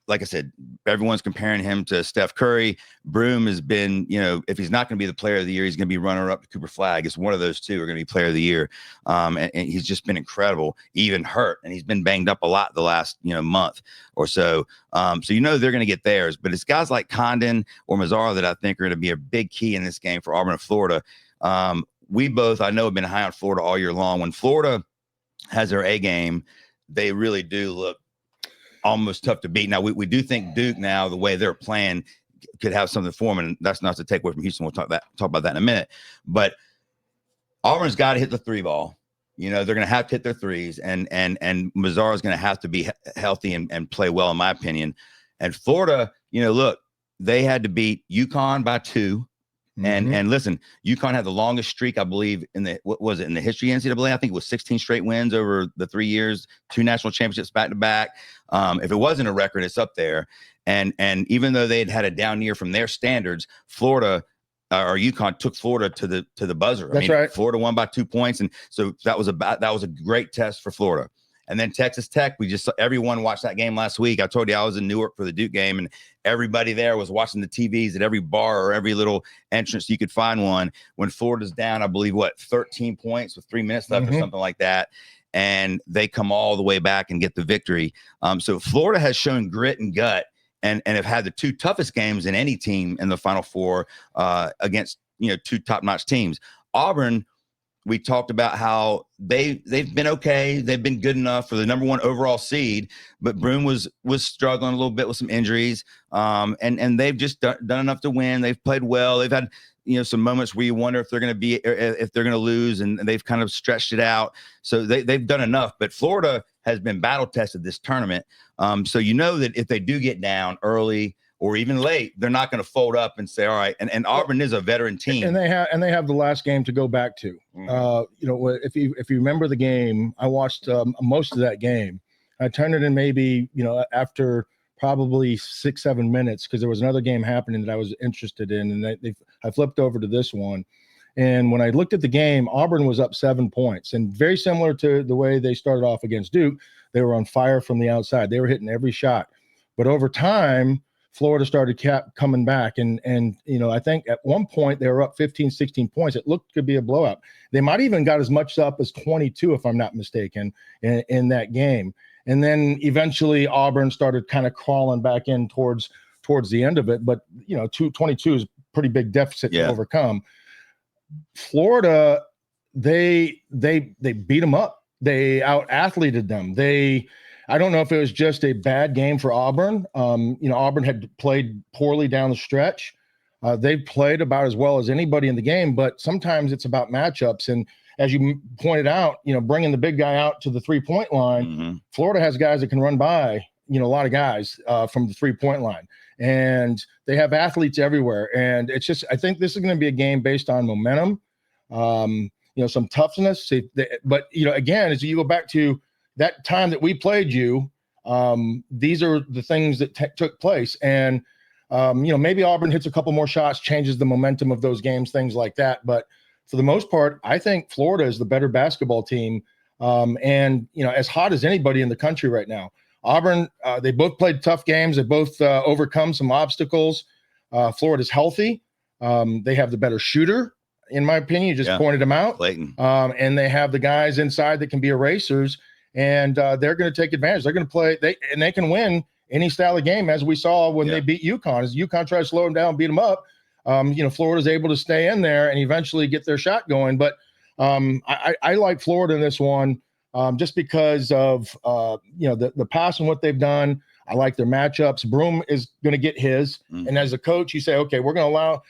like I said, everyone's comparing him to Steph Curry. Broom has been, you know, if he's not going to be the player of the year, he's going to be runner up to Cooper Flagg. It's one of those two are going to be player of the year. And he's just been incredible, even hurt. And he's been banged up a lot the last, month or so. So, they're going to get theirs. But it's guys like Condon or Mazzara that I think are going to be a big key in this game for Auburn and Florida. We both, I know, have been high on Florida all year long. When Florida has their A game, they really do look almost tough to beat. Now, we do think Duke now, the way they're playing, could have something for them, and that's not to take away from Houston. We'll talk about that in a minute. But Auburn's got to hit the three ball. They're going to have to hit their threes, and Mazzara's going to have to be healthy and play well, in my opinion. And Florida, look, they had to beat UConn by 2. And listen, UConn had the longest streak, I believe, in the history of NCAA. I think it was 16 straight wins over the 3 years, 2 national championships back to back. If it wasn't a record, it's up there. And even though they'd had a down year from their standards, Florida or UConn took Florida to the buzzer. That's right. Florida won by 2 points, and so that was a great test for Florida. And then Texas Tech, everyone watched that game last week. I told you I was in Newark for the Duke game, and everybody there was watching the TVs at every bar or every little entrance you could find one. When Florida's down, I believe, 13 points with 3 minutes left or something like that. And they come all the way back and get the victory. So Florida has shown grit and gut and have had the 2 toughest games in any team in the Final Four against, 2 top-notch teams. Auburn, we talked about how they've been okay. They've been good enough for the number 1 overall seed, but Broom was struggling a little bit with some injuries. And they've just done enough to win. They've played well. They've had, some moments where you wonder if they're going to lose, and they've kind of stretched it out. So they've done enough, but Florida has been battle tested this tournament. So that if they do get down early or even late, they're not going to fold up and say, all right. And Auburn is a veteran team. And they have the last game to go back to. If you remember the game, I watched most of that game. I turned it in maybe, after probably 6-7 minutes, because there was another game happening that I was interested in. And I flipped over to this one. And when I looked at the game, Auburn was up 7 points, and very similar to the way they started off against Duke. They were on fire from the outside. They were hitting every shot. But over time, Florida started coming back. And I think at one point they were up 15, 16 points. It looked to be a blowout. They might even got as much up as 22, if I'm not mistaken, in that game. And then eventually Auburn started kind of crawling back in towards the end of it. But, 22 is a pretty big deficit to overcome. Florida, they beat them up. They out-athleted them. I don't know if it was just a bad game for Auburn. Auburn had played poorly down the stretch. They played about as well as anybody in the game, but sometimes it's about matchups. And as you pointed out, bringing the big guy out to the 3-point line, Florida has guys that can run by, a lot of guys from the 3-point line. And they have athletes everywhere. And it's just, I think this is going to be a game based on momentum, some toughness. But, again, as you go back to that time that we played you, these are the things that took place. And, maybe Auburn hits a couple more shots, changes the momentum of those games, things like that. But for the most part, I think Florida is the better basketball team. And, as hot as anybody in the country right now. Auburn, they both played tough games. They both overcome some obstacles. Florida's healthy. They have the better shooter, in my opinion. You just pointed them out. Clayton. And they have the guys inside that can be erasers. And they're going to take advantage. They're going to play. They can win any style of game, as we saw when they beat UConn. As UConn tried to slow them down, beat them up, Florida's able to stay in there and eventually get their shot going. But I like Florida in this one just because of the past and what they've done. I like their matchups. Broom is going to get his. Mhm. And as a coach, you say, okay, we're not going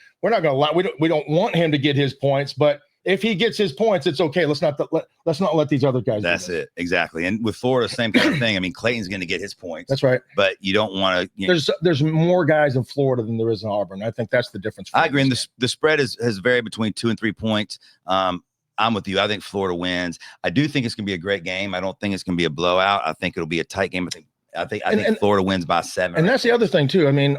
to allow, we don't want him to get his points, but if he gets his points, it's okay. Let's not let these other guys. That's it. Exactly. And with Florida, same kind of thing. I mean, Clayton's going to get his points. That's right. But you don't want to. There's more guys in Florida than there is in Auburn. I think that's the difference. I agree. And the spread has varied between 2 and 3 points. I'm with you. I think Florida wins. I do think it's going to be a great game. I don't think it's going to be a blowout. I think it'll be a tight game. I think Florida wins by 7. And that's the other thing too. I mean,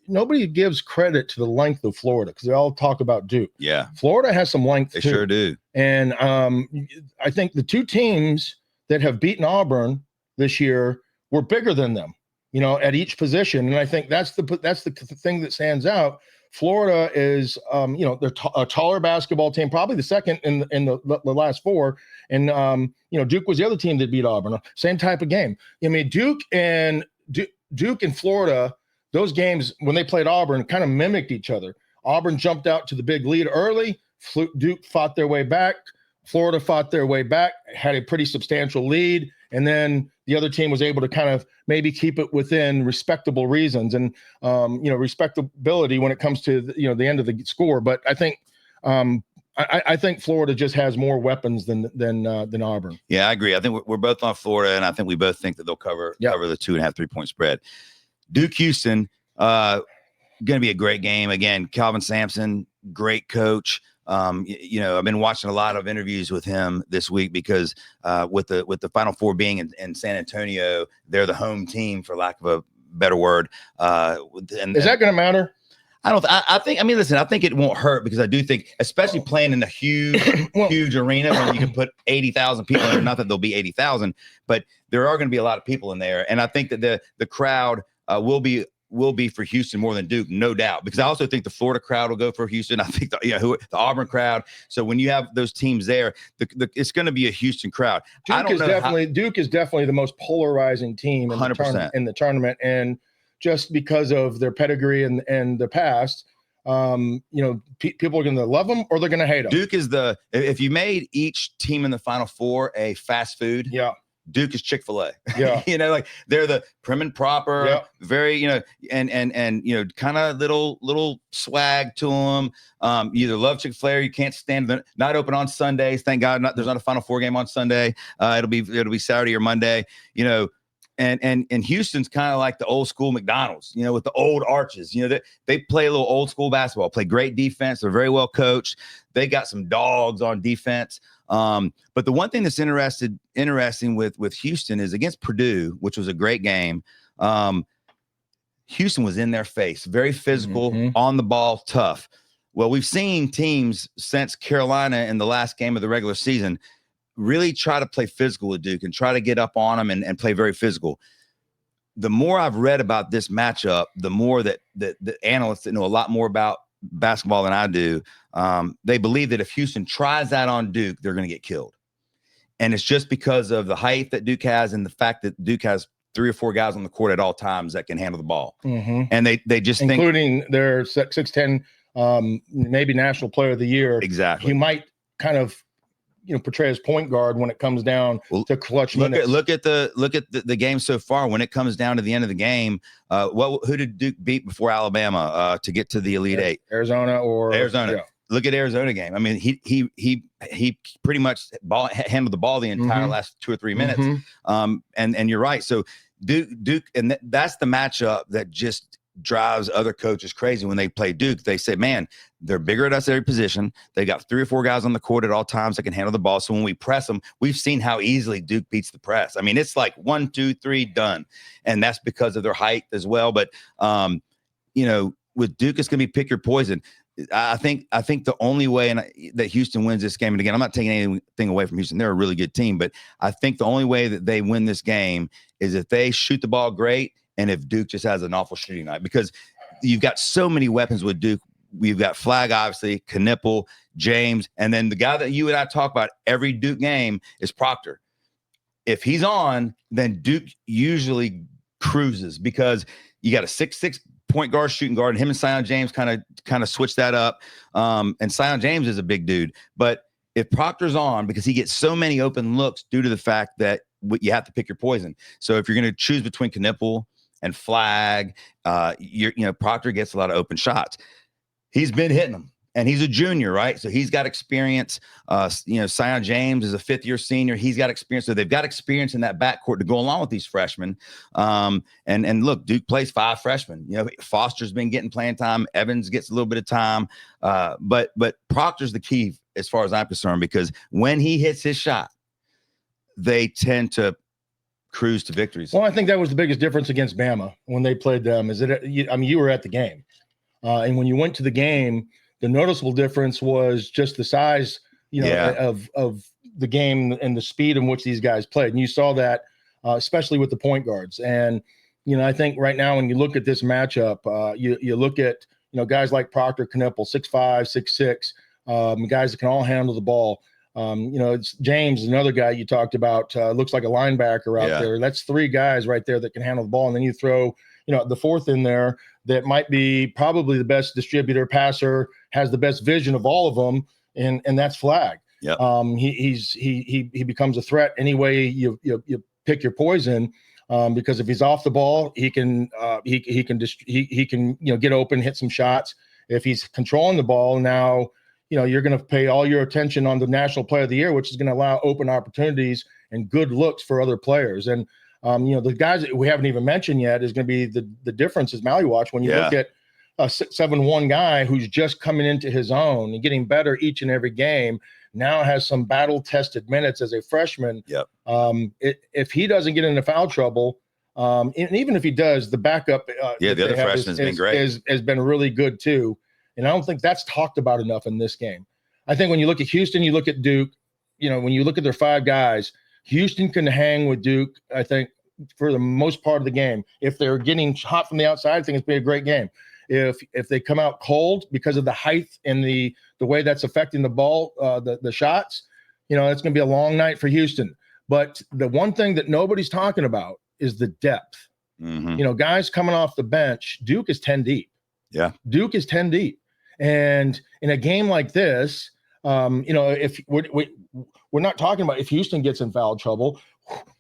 nobody gives credit to the length of Florida because they all talk about Duke. Yeah. Florida has some length They too. sure do. And I think the 2 teams that have beaten Auburn this year were bigger than them, at each position. And I think that's the thing that stands out. Florida is, they're a taller basketball team, probably the second in the last 4. And, Duke was the other team that beat Auburn. Same type of game. I mean, Duke and Florida, those games when they played Auburn kind of mimicked each other. Auburn jumped out to the big lead early. Duke fought their way back. Florida fought their way back, had a pretty substantial lead. And then the other team was able to kind of maybe keep it within respectable reasons and, respectability when it comes to, the end of the score. But I think, I think Florida just has more weapons than Auburn. Yeah, I agree. I think we're both on Florida, and I think we both think that they'll cover the 2.5, 3-point spread. Duke Houston, going to be a great game. Again, Calvin Sampson, great coach. I've been watching a lot of interviews with him this week because with the Final Four being in San Antonio, they're the home team, for lack of a better word. Is that going to matter? I think it won't hurt because I do think, especially playing in a huge, huge arena when you can put 80,000 people in there, not that there'll be 80,000, but there are going to be a lot of people in there. And I think that the crowd will be for Houston more than Duke, no doubt, because I also think the Florida crowd will go for Houston. I think the Auburn crowd. So when you have those teams there, it's going to be a Houston crowd. Duke is definitely the most polarizing team in the tournament. And just because of their pedigree and their past, people are going to love them or they're going to hate them. Duke is if you made each team in the Final Four a fast food, Duke is Chick-fil-A. Yeah. They're the prim and proper, very, and kind of little swag to them. You either love Chick-fil-A or you can't stand them. Not open on Sundays. Thank God there's not a Final Four game on Sunday. It'll be Saturday or Monday, And Houston's kind of like the old school McDonald's, with the old arches. They play a little old school basketball, play great defense. They're very well coached. They got some dogs on defense. But the one thing that's interesting with Houston is against Purdue, which was a great game. Houston was in their face, very physical, on the ball, tough. Well, we've seen teams since Carolina in the last game of the regular season really try to play physical with Duke and try to get up on them and play very physical. The more I've read about this matchup, the more that the analysts that know a lot more about basketball than I do, they believe that if Houston tries that on Duke, they're going to get killed. And it's just because of the height that Duke has and the fact that Duke has 3 or 4 guys on the court at all times that can handle the ball. And they just including their 6'10", maybe National Player of the Year. Exactly. He might kind of portray as point guard when it comes down to clutch minutes. Look at the game so far. When it comes down to the end of the game, who did Duke beat before Alabama to get to the Elite Eight? Arizona. Yeah. Look at Arizona game. I mean, he pretty much handled the ball the entire last 2 or 3 minutes. And you're right. So Duke, and that's the matchup that just drives other coaches crazy when they play Duke. They say, man, they're bigger at us at every position. They got 3 or 4 guys on the court at all times that can handle the ball. So when we press them, we've seen how easily Duke beats the press. I mean, it's like 1, 2, 3, done. And that's because of their height as well. But, with Duke, it's going to be pick your poison. I think the only way that Houston wins this game, and again, I'm not taking anything away from Houston. They're a really good team, but I think the only way that they win this game is if they shoot the ball great and if Duke just has an awful shooting night, because you've got so many weapons with Duke. We've got Flagg, obviously, Knipple, James, and then the guy that you and I talk about every Duke game is Proctor. If he's on, then Duke usually cruises because you got a 6'6" point guard, shooting guard, and him and Sion James kind of switch that up. And Sion James is a big dude, but if Proctor's on, because he gets so many open looks due to the fact that you have to pick your poison. So if you're going to choose between Knipple and Flag, Proctor gets a lot of open shots. He's been hitting them. And he's a junior, right? So he's got experience. Sion James is a fifth-year senior. He's got experience. So they've got experience in that backcourt to go along with these freshmen. And look, Duke plays 5 freshmen. Foster's been getting playing time. Evans gets a little bit of time. But Proctor's the key as far as I'm concerned, because when he hits his shot, they tend to cruise to victories. Well, I think that was the biggest difference against Bama when they played them. You were at the game. And when you went to the game, the noticeable difference was just the size, of the game and the speed in which these guys played. And you saw that, especially with the point guards. And, I think right now when you look at this matchup, you look at, guys like Proctor, Knipple, 6'5", 6'6", guys that can all handle the ball. It's James, another guy you talked about, looks like a linebacker out there. That's 3 guys right there that can handle the ball. And then you throw, the fourth in there that might be probably the best distributor, passer, has the best vision of all of them, and that's Flag. Yeah. He becomes a threat any way you pick your poison, because if he's off the ball, he can get open, hit some shots. If he's controlling the ball, now you're going to pay all your attention on the National Player of the Year, which is going to allow open opportunities and good looks for other players. And the guys that we haven't even mentioned yet is going to be the difference is Maluach. When you look at a 6'7" guy who's just coming into his own and getting better each and every game, now has some battle-tested minutes as a freshman. Yep. If he doesn't get into foul trouble, and even if he does, the backup the other freshman has been great. Has been really good too. And I don't think that's talked about enough in this game. I think when you look at Houston, you look at Duke, when you look at their 5 guys, Houston can hang with Duke, I think, for the most part of the game. If they're getting hot from the outside, I think it's been a great game. If they come out cold because of the height and the way that's affecting the ball, the shots, it's going to be a long night for Houston. But the one thing that nobody's talking about is the depth. Mm-hmm. Guys coming off the bench, Duke is 10 deep. Yeah. Duke is 10 deep. And in a game like this, if we're not talking about if Houston gets in foul trouble,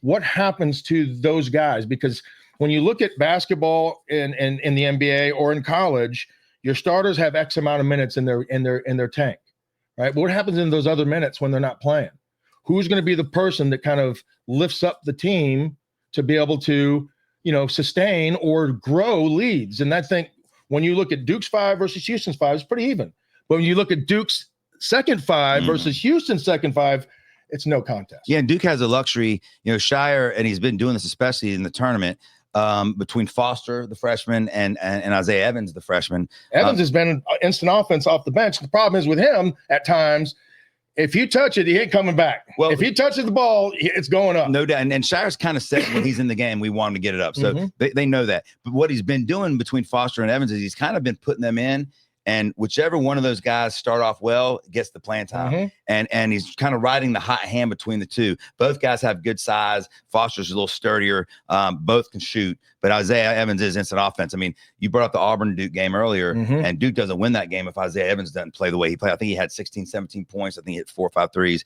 what happens to those guys? Because when you look at basketball in the NBA or in college, your starters have X amount of minutes in their tank, right? But what happens in those other minutes when they're not playing? Who's going to be the person that kind of lifts up the team to be able to, sustain or grow leads? And I think when you look at Duke's 5 versus Houston's 5, it's pretty even. But when you look at Duke's second 5 versus Houston's second 5, it's no contest. Yeah, and Duke has a luxury, Shire, and he's been doing this especially in the tournament, between Foster, the freshman, and Isaiah Evans, the freshman. Evans has been instant offense off the bench. The problem is with him at times, if you touch it, he ain't coming back. Well, if he touches the ball, it's going up. No doubt. And Shire's kind of said when he's in the game, we want him to get it up. So they know that. But what he's been doing between Foster and Evans is he's kind of been putting them in. And whichever one of those guys start off well gets the playing time. And he's kind of riding the hot hand between the two. Both guys have good size. Foster's a little sturdier. Both can shoot. But Isaiah Evans is instant offense. I mean, you brought up the Auburn-Duke game earlier, and Duke doesn't win that game if Isaiah Evans doesn't play the way he played. I think he had 16, 17 points. I think he hit 4 or 5 threes.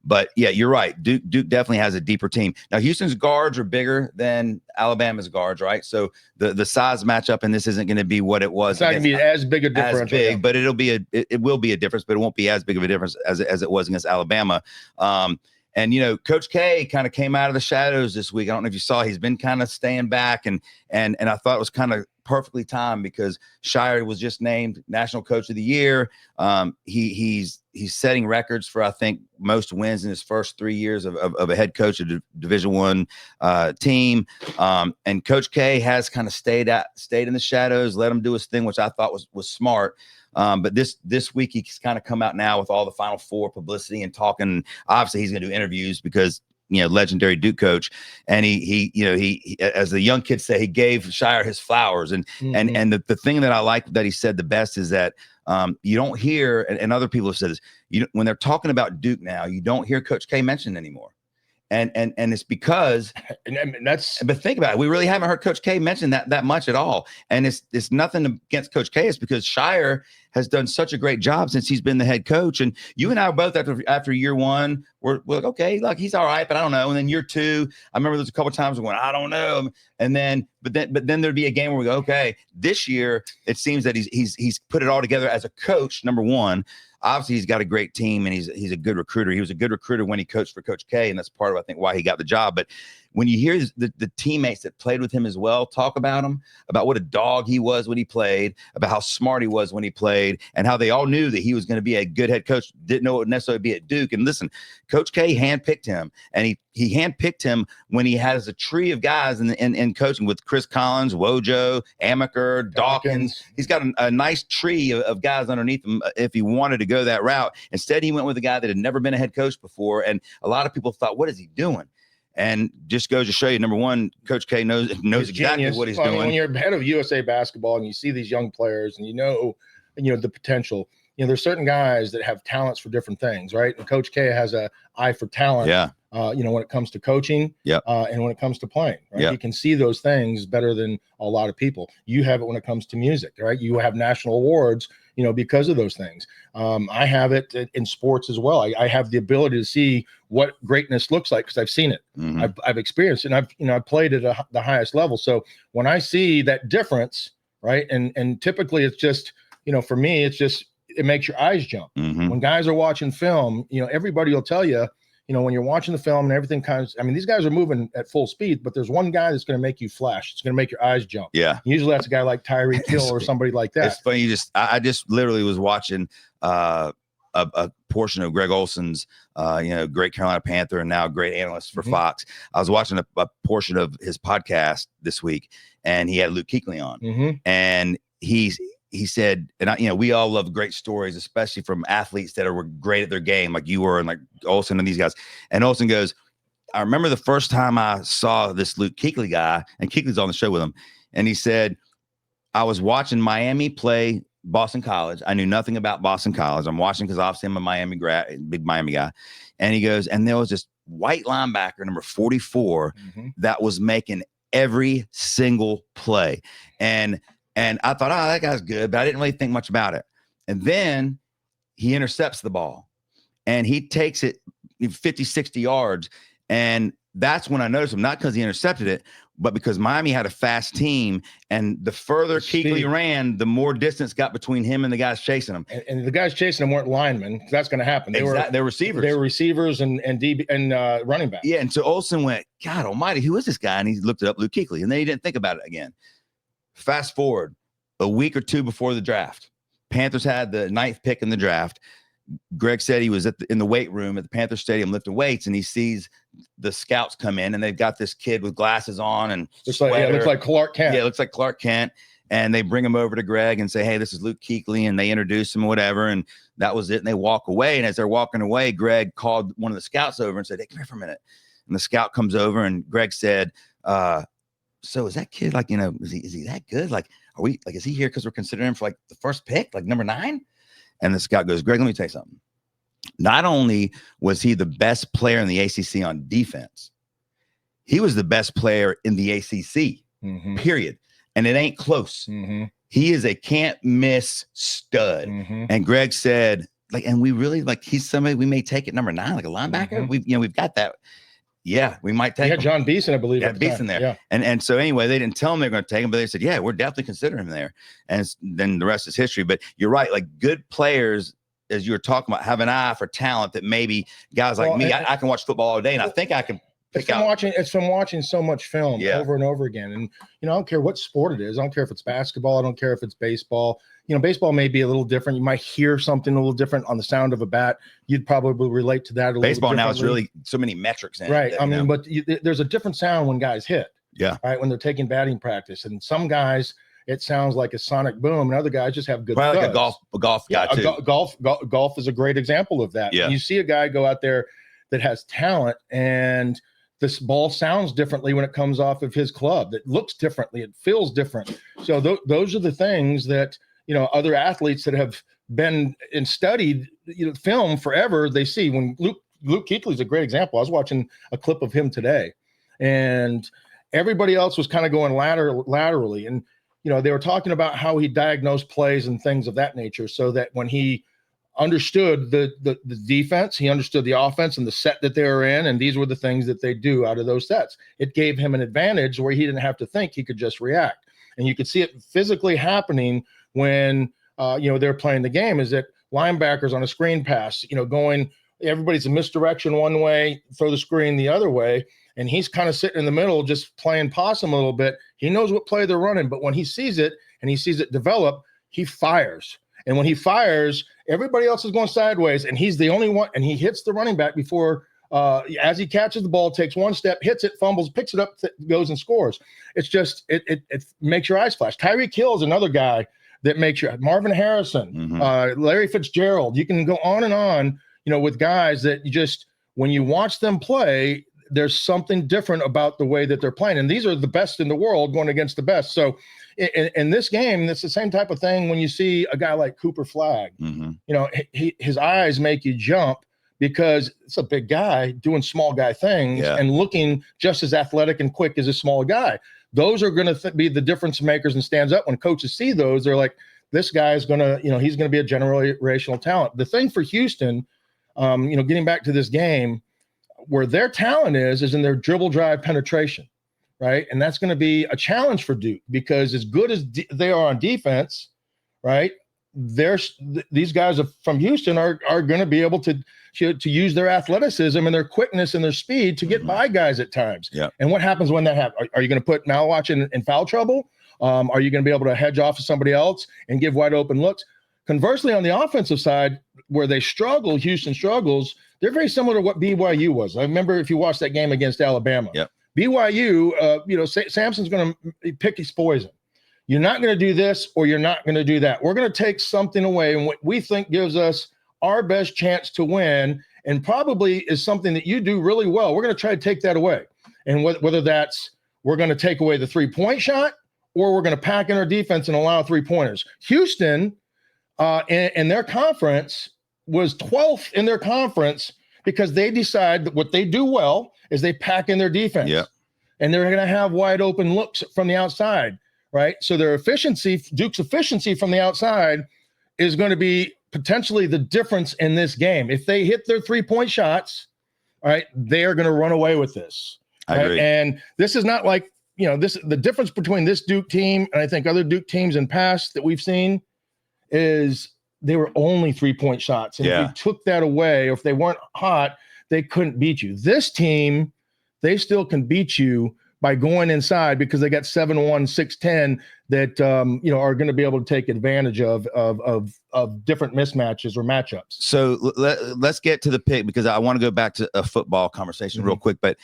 But yeah, you're right. Duke definitely has a deeper team. Now, Houston's guards are bigger than Alabama's guards, right? So the size matchup, and this isn't going to be what it was. It's not going to be as big a difference. But it will be a difference, but it won't be as big of a difference as it was against Alabama. And Coach K kind of came out of the shadows this week. I don't know if you saw, he's been kind of staying back, and I thought it was kind of perfectly timed because Shire was just named National Coach of the Year. He's setting records for, I think, most wins in his first 3 years of a head coach of Division I team. And Coach K has kind of stayed in the shadows, let him do his thing, which I thought was smart. But this week he's kind of come out now with all the Final Four publicity and talking. Obviously, he's going to do interviews because legendary Duke coach, and he as the young kids say, he gave Shire his flowers. And the thing that I like that he said the best is that you don't hear, and other people have said this, when they're talking about Duke now, you don't hear Coach K mentioned anymore. And it's because, but think about it, we really haven't heard Coach K mention that much at all. And it's nothing against Coach K. It's because Shire has done such a great job since he's been the head coach. And you and I were both after year one, we're like, okay, like he's all right, but I don't know. And then year two, I remember there's a couple of times when I don't know. And then, but then there'd be a game where we go, okay, this year it seems that he's put it all together as a coach. Number one, obviously he's got a great team and he's a good recruiter. He was a good recruiter when he coached for Coach K, and that's part of, I think, why he got the job. But when you hear the teammates that played with him as well talk about him, about what a dog he was when he played, about how smart he was when he played, and how they all knew that he was going to be a good head coach, didn't know it would necessarily be at Duke. And listen, Coach K handpicked him, and he handpicked him when he has a tree of guys in coaching with Chris Collins, Wojo, Amaker, Dawkins. He's got a nice tree of guys underneath him if he wanted to go that route. Instead, he went with a guy that had never been a head coach before, and a lot of people thought, what is he doing? And just goes to show you, number one, Coach K knows exactly what he's doing. When you're head of USA basketball and you see these young players and you know the potential, there's certain guys that have talents for different things, right? And Coach K has an eye for talent. Yeah. When it comes to coaching, and when it comes to playing, right? Yep. He can see those things better than a lot of people. You have it when it comes to music, right? You have national awards, because of those things. I have it in sports as well. I have the ability to see what greatness looks like because I've seen it. Mm-hmm. I've experienced it, and I've played at the highest level. So when I see that difference, right, and typically it's just, for me, it's just, it makes your eyes jump. Mm-hmm. When guys are watching film, everybody will tell you, when you're watching the film and everything these guys are moving at full speed, but there's one guy that's going to make you flash. It's going to make your eyes jump. Yeah. Usually that's a guy like Tyreek Hill or somebody like that. It's funny. I just literally was watching a portion of Greg Olson's, great Carolina Panther and now great analyst for Fox. I was watching a portion of his podcast this week, and he had Luke Kuechly on, and he said, and we all love great stories, especially from athletes that were great at their game, like you were, and like Olson and these guys. And Olson goes, I remember the first time I saw this Luke Kuechly guy, and Kuechly's on the show with him. And he said, I was watching Miami play Boston College. I knew nothing about Boston College. I'm watching because obviously I'm a Miami grad, big Miami guy. And he goes, and there was this white linebacker, number 44, that was making every single play. And I thought, that guy's good, but I didn't really think much about it. And then he intercepts the ball, and he takes it 50, 60 yards. And that's when I noticed him, not because he intercepted it, but because Miami had a fast team. And the further Kuechly ran, the more distance got between him and the guys chasing him. And the guys chasing him weren't linemen. That's going to happen. They were receivers. They were receivers and DB and running back. Yeah. And so Olsen went, God almighty, who is this guy? And he looked it up, Luke Kuechly. And then he didn't think about it again. Fast forward a week or two before the draft, Panthers had the 9th pick in the draft. Greg said he was in the weight room at the Panther Stadium lifting weights, and he sees the scouts come in, and they've got this kid with glasses on and looks like Clark Kent. Yeah, it looks like Clark Kent. And they bring him over to Greg and say, hey, this is Luke Kuechly, and they introduce him or whatever, and that was it. And they walk away, and as they're walking away, Greg called one of the scouts over and said, hey, come here for a minute. And the scout comes over, and Greg said, so is that kid is he that good? Like, is he here because we're considering him for like the first pick, like number 9? And the scout goes, Greg, let me tell you something. Not only was he the best player in the ACC on defense, he was the best player in the ACC, period. And it ain't close. He is a can't miss stud. And Greg said, and we really he's somebody we may take at number 9, like a linebacker. We've got that. Yeah, we might take him. John Beeson, I believe. Yeah, Beeson there. Yeah. And so anyway, they didn't tell him they're going to take him, but they said, yeah, we're definitely considering him there. And then the rest is history. But you're right. Like good players, as you were talking about, have an eye for talent that maybe guys like me, I can watch football all day, and I think I can pick out. It's from watching so much film over and over again. And, I don't care what sport it is. I don't care if it's basketball. I don't care if it's baseball. Baseball may be a little different. You might hear something a little different on the sound of a bat. You'd probably relate to that a little bit. Baseball now is really so many metrics in right. it. But there's a different sound when guys hit. Yeah. Right. When they're taking batting practice. And some guys, it sounds like a sonic boom, and other guys just have good like a golf guy too. Golf is a great example of that. Yeah. You see a guy go out there that has talent, and this ball sounds differently when it comes off of his club. It looks differently. It feels different. So those are the things that, other athletes that have been and studied, film forever, they see. When Luke Kuechly is a great example. I was watching a clip of him today, and everybody else was kind of going laterally. And, they were talking about how he diagnosed plays and things of that nature, so that when he understood the defense, he understood the offense and the set that they were in, and these were the things that they do out of those sets. It gave him an advantage where he didn't have to think, he could just react. And you could see it physically happening when they're playing the game, is that linebackers on a screen pass, going, everybody's a misdirection one way, throw the screen the other way, and he's kind of sitting in the middle just playing possum a little bit. He knows what play they're running, but when he sees it and he sees it develop, he fires. And when he fires, everybody else is going sideways, and he's the only one, and he hits the running back before, as he catches the ball, takes one step, hits it, fumbles, picks it up, goes and scores. It's just, it makes your eyes flash. Tyreek Hill is another guy that makes your, Marvin Harrison, Larry Fitzgerald. You can go on and on, with guys that you just, when you watch them play, there's something different about the way that they're playing. And these are the best in the world going against the best. So in this game, it's the same type of thing when you see a guy like Cooper Flagg. His eyes make you jump because it's a big guy doing small guy things and looking just as athletic and quick as a small guy. Those are going to be the difference makers and stands up. When coaches see those, they're like, this guy is going to, he's going to be a generational talent. The thing for Houston, getting back to this game, where their talent is in their dribble drive penetration, right? And that's going to be a challenge for Duke, because as good as they are on defense, right, these guys from Houston are going to be able to use their athleticism and their quickness and their speed to get by guys at times. And what happens when that happens? Are you going to put Malwatch in foul trouble? Are you going to be able to hedge off of somebody else and give wide open looks? Conversely, on the offensive side, where they struggle, Houston struggles, they're very similar to what BYU was. I remember if you watched that game against Alabama. BYU, Sampson's going to pick his poison. You're not going to do this, or you're not going to do that. We're going to take something away, and what we think gives us our best chance to win, and probably is something that you do really well. We're going to try to take that away. And whether that's we're going to take away the three-point shot, or we're going to pack in our defense and allow three-pointers. Houston, in their conference, was 12th in their conference because they decide that what they do well is they pack in their defense. And they're going to have wide open looks from the outside, right? So their efficiency, Duke's efficiency from the outside, is going to be potentially the difference in this game. If they hit their three-point shots, all right, they are going to run away with this. I agree. And this is not like, the difference between this Duke team and I think other Duke teams in past that we've seen is they were only 3-point shots. And if you took that away, or if they weren't hot, they couldn't beat you. This team, they still can beat you by going inside, because they got 7'1", 6'10" that are going to be able to take advantage of different mismatches or matchups. So let's get to the pick, because I want to go back to a football conversation real quick. But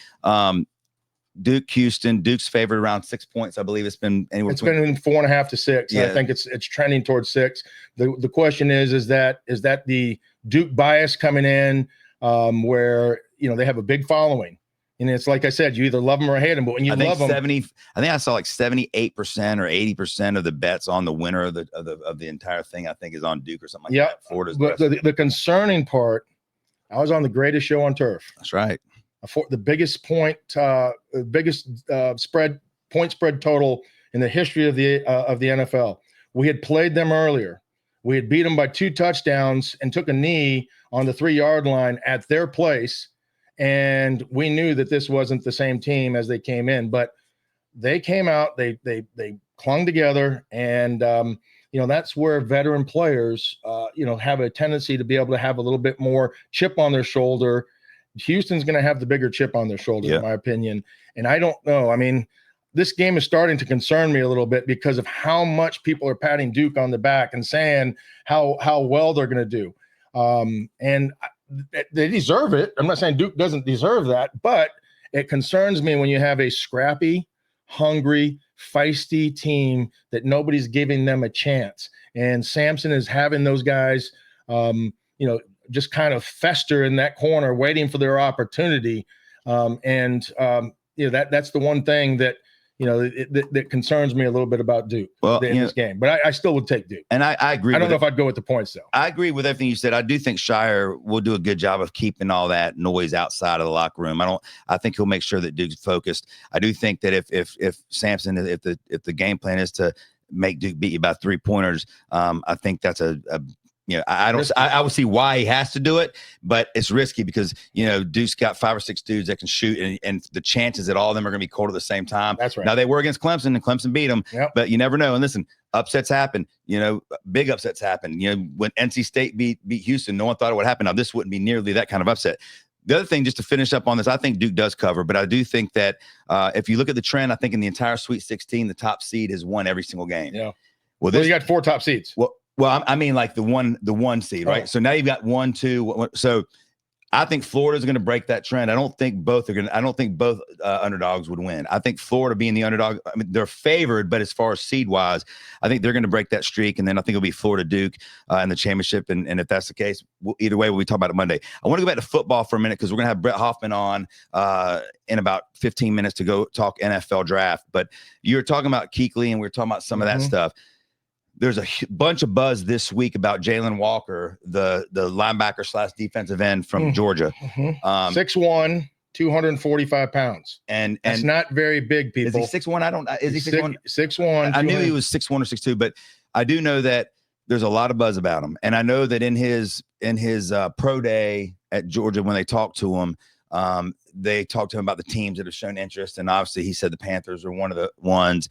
Duke, Houston, Duke's favored around 6 points. I believe it's been anywhere. It's been 4.5 to 6. I think it's trending towards 6. The question is that the Duke bias coming in, where they have a big following, and it's like I said, you either love them or hate them. But when you love them, I think I saw like 78% or 80% of the bets on the winner of the entire thing, I think, is on Duke or something like that. Florida's but the concerning part, I was on the greatest show on turf. That's right. The biggest point spread total in the history of the NFL. We had played them earlier. We had beat them by 2 touchdowns and took a knee on the 3-yard line at their place. And we knew that this wasn't the same team as they came in, but they came out, they clung together. And, that's where veteran players, have a tendency to be able to have a little bit more chip on their shoulder. Houston's going to have the bigger chip on their shoulder, in my opinion. And I don't know. I mean, this game is starting to concern me a little bit because of how much people are patting Duke on the back and saying how well they're going to do. And they deserve it. I'm not saying Duke doesn't deserve that, but it concerns me when you have a scrappy, hungry, feisty team that nobody's giving them a chance. And Sampson is having those guys, just kind of fester in that corner, waiting for their opportunity. That's the one thing that, that concerns me a little bit about Duke in this game. But I still would take Duke. And I agree. I don't know if I'd go with the points, though. I agree with everything you said. I do think Shire will do a good job of keeping all that noise outside of the locker room. I think he'll make sure that Duke's focused. I do think that if Sampson, if the game plan is to make Duke beat you by 3-pointers. I think that's I would see why he has to do it, but it's risky because, Duke's got 5 or 6 dudes that can shoot, and the chances that all of them are going to be cold at the same time. That's right. Now, they were against Clemson, and Clemson beat them, but you never know. And listen, upsets happen, big upsets happen. When NC State beat Houston, no one thought it would happen. Now, this wouldn't be nearly that kind of upset. The other thing, just to finish up on this, I think Duke does cover, but I do think that if you look at the trend, I think in the entire Sweet 16, the top seed has won every single game. Yeah. Well, you got 4 top seeds. Well, I mean, like the one seed, right? Oh. So now you've got 1, 2. So I think Florida's going to break that trend. I don't think both underdogs would win. I think Florida being the underdog, I mean, they're favored, but as far as seed wise, I think they're going to break that streak. And then I think it'll be Florida Duke in the championship. And if that's the case, either way, we'll be talking about it Monday. I want to go back to football for a minute because we're going to have Brett Hoffman on in about 15 minutes to go talk NFL draft. But you were talking about Kuechly, and we were talking about some of that stuff. There's a bunch of buzz this week about Jalen Walker, the linebacker / defensive end from Georgia. 6'1", 245 pounds. And that's not very big, people. Is he 6'1"? Is he 6'1"? 6'1". I knew he was 6'1" or 6'2", but I do know that there's a lot of buzz about him. And I know that in his pro day at Georgia, when they talked to him, they talked to him about the teams that have shown interest. And obviously he said the Panthers are one of the ones.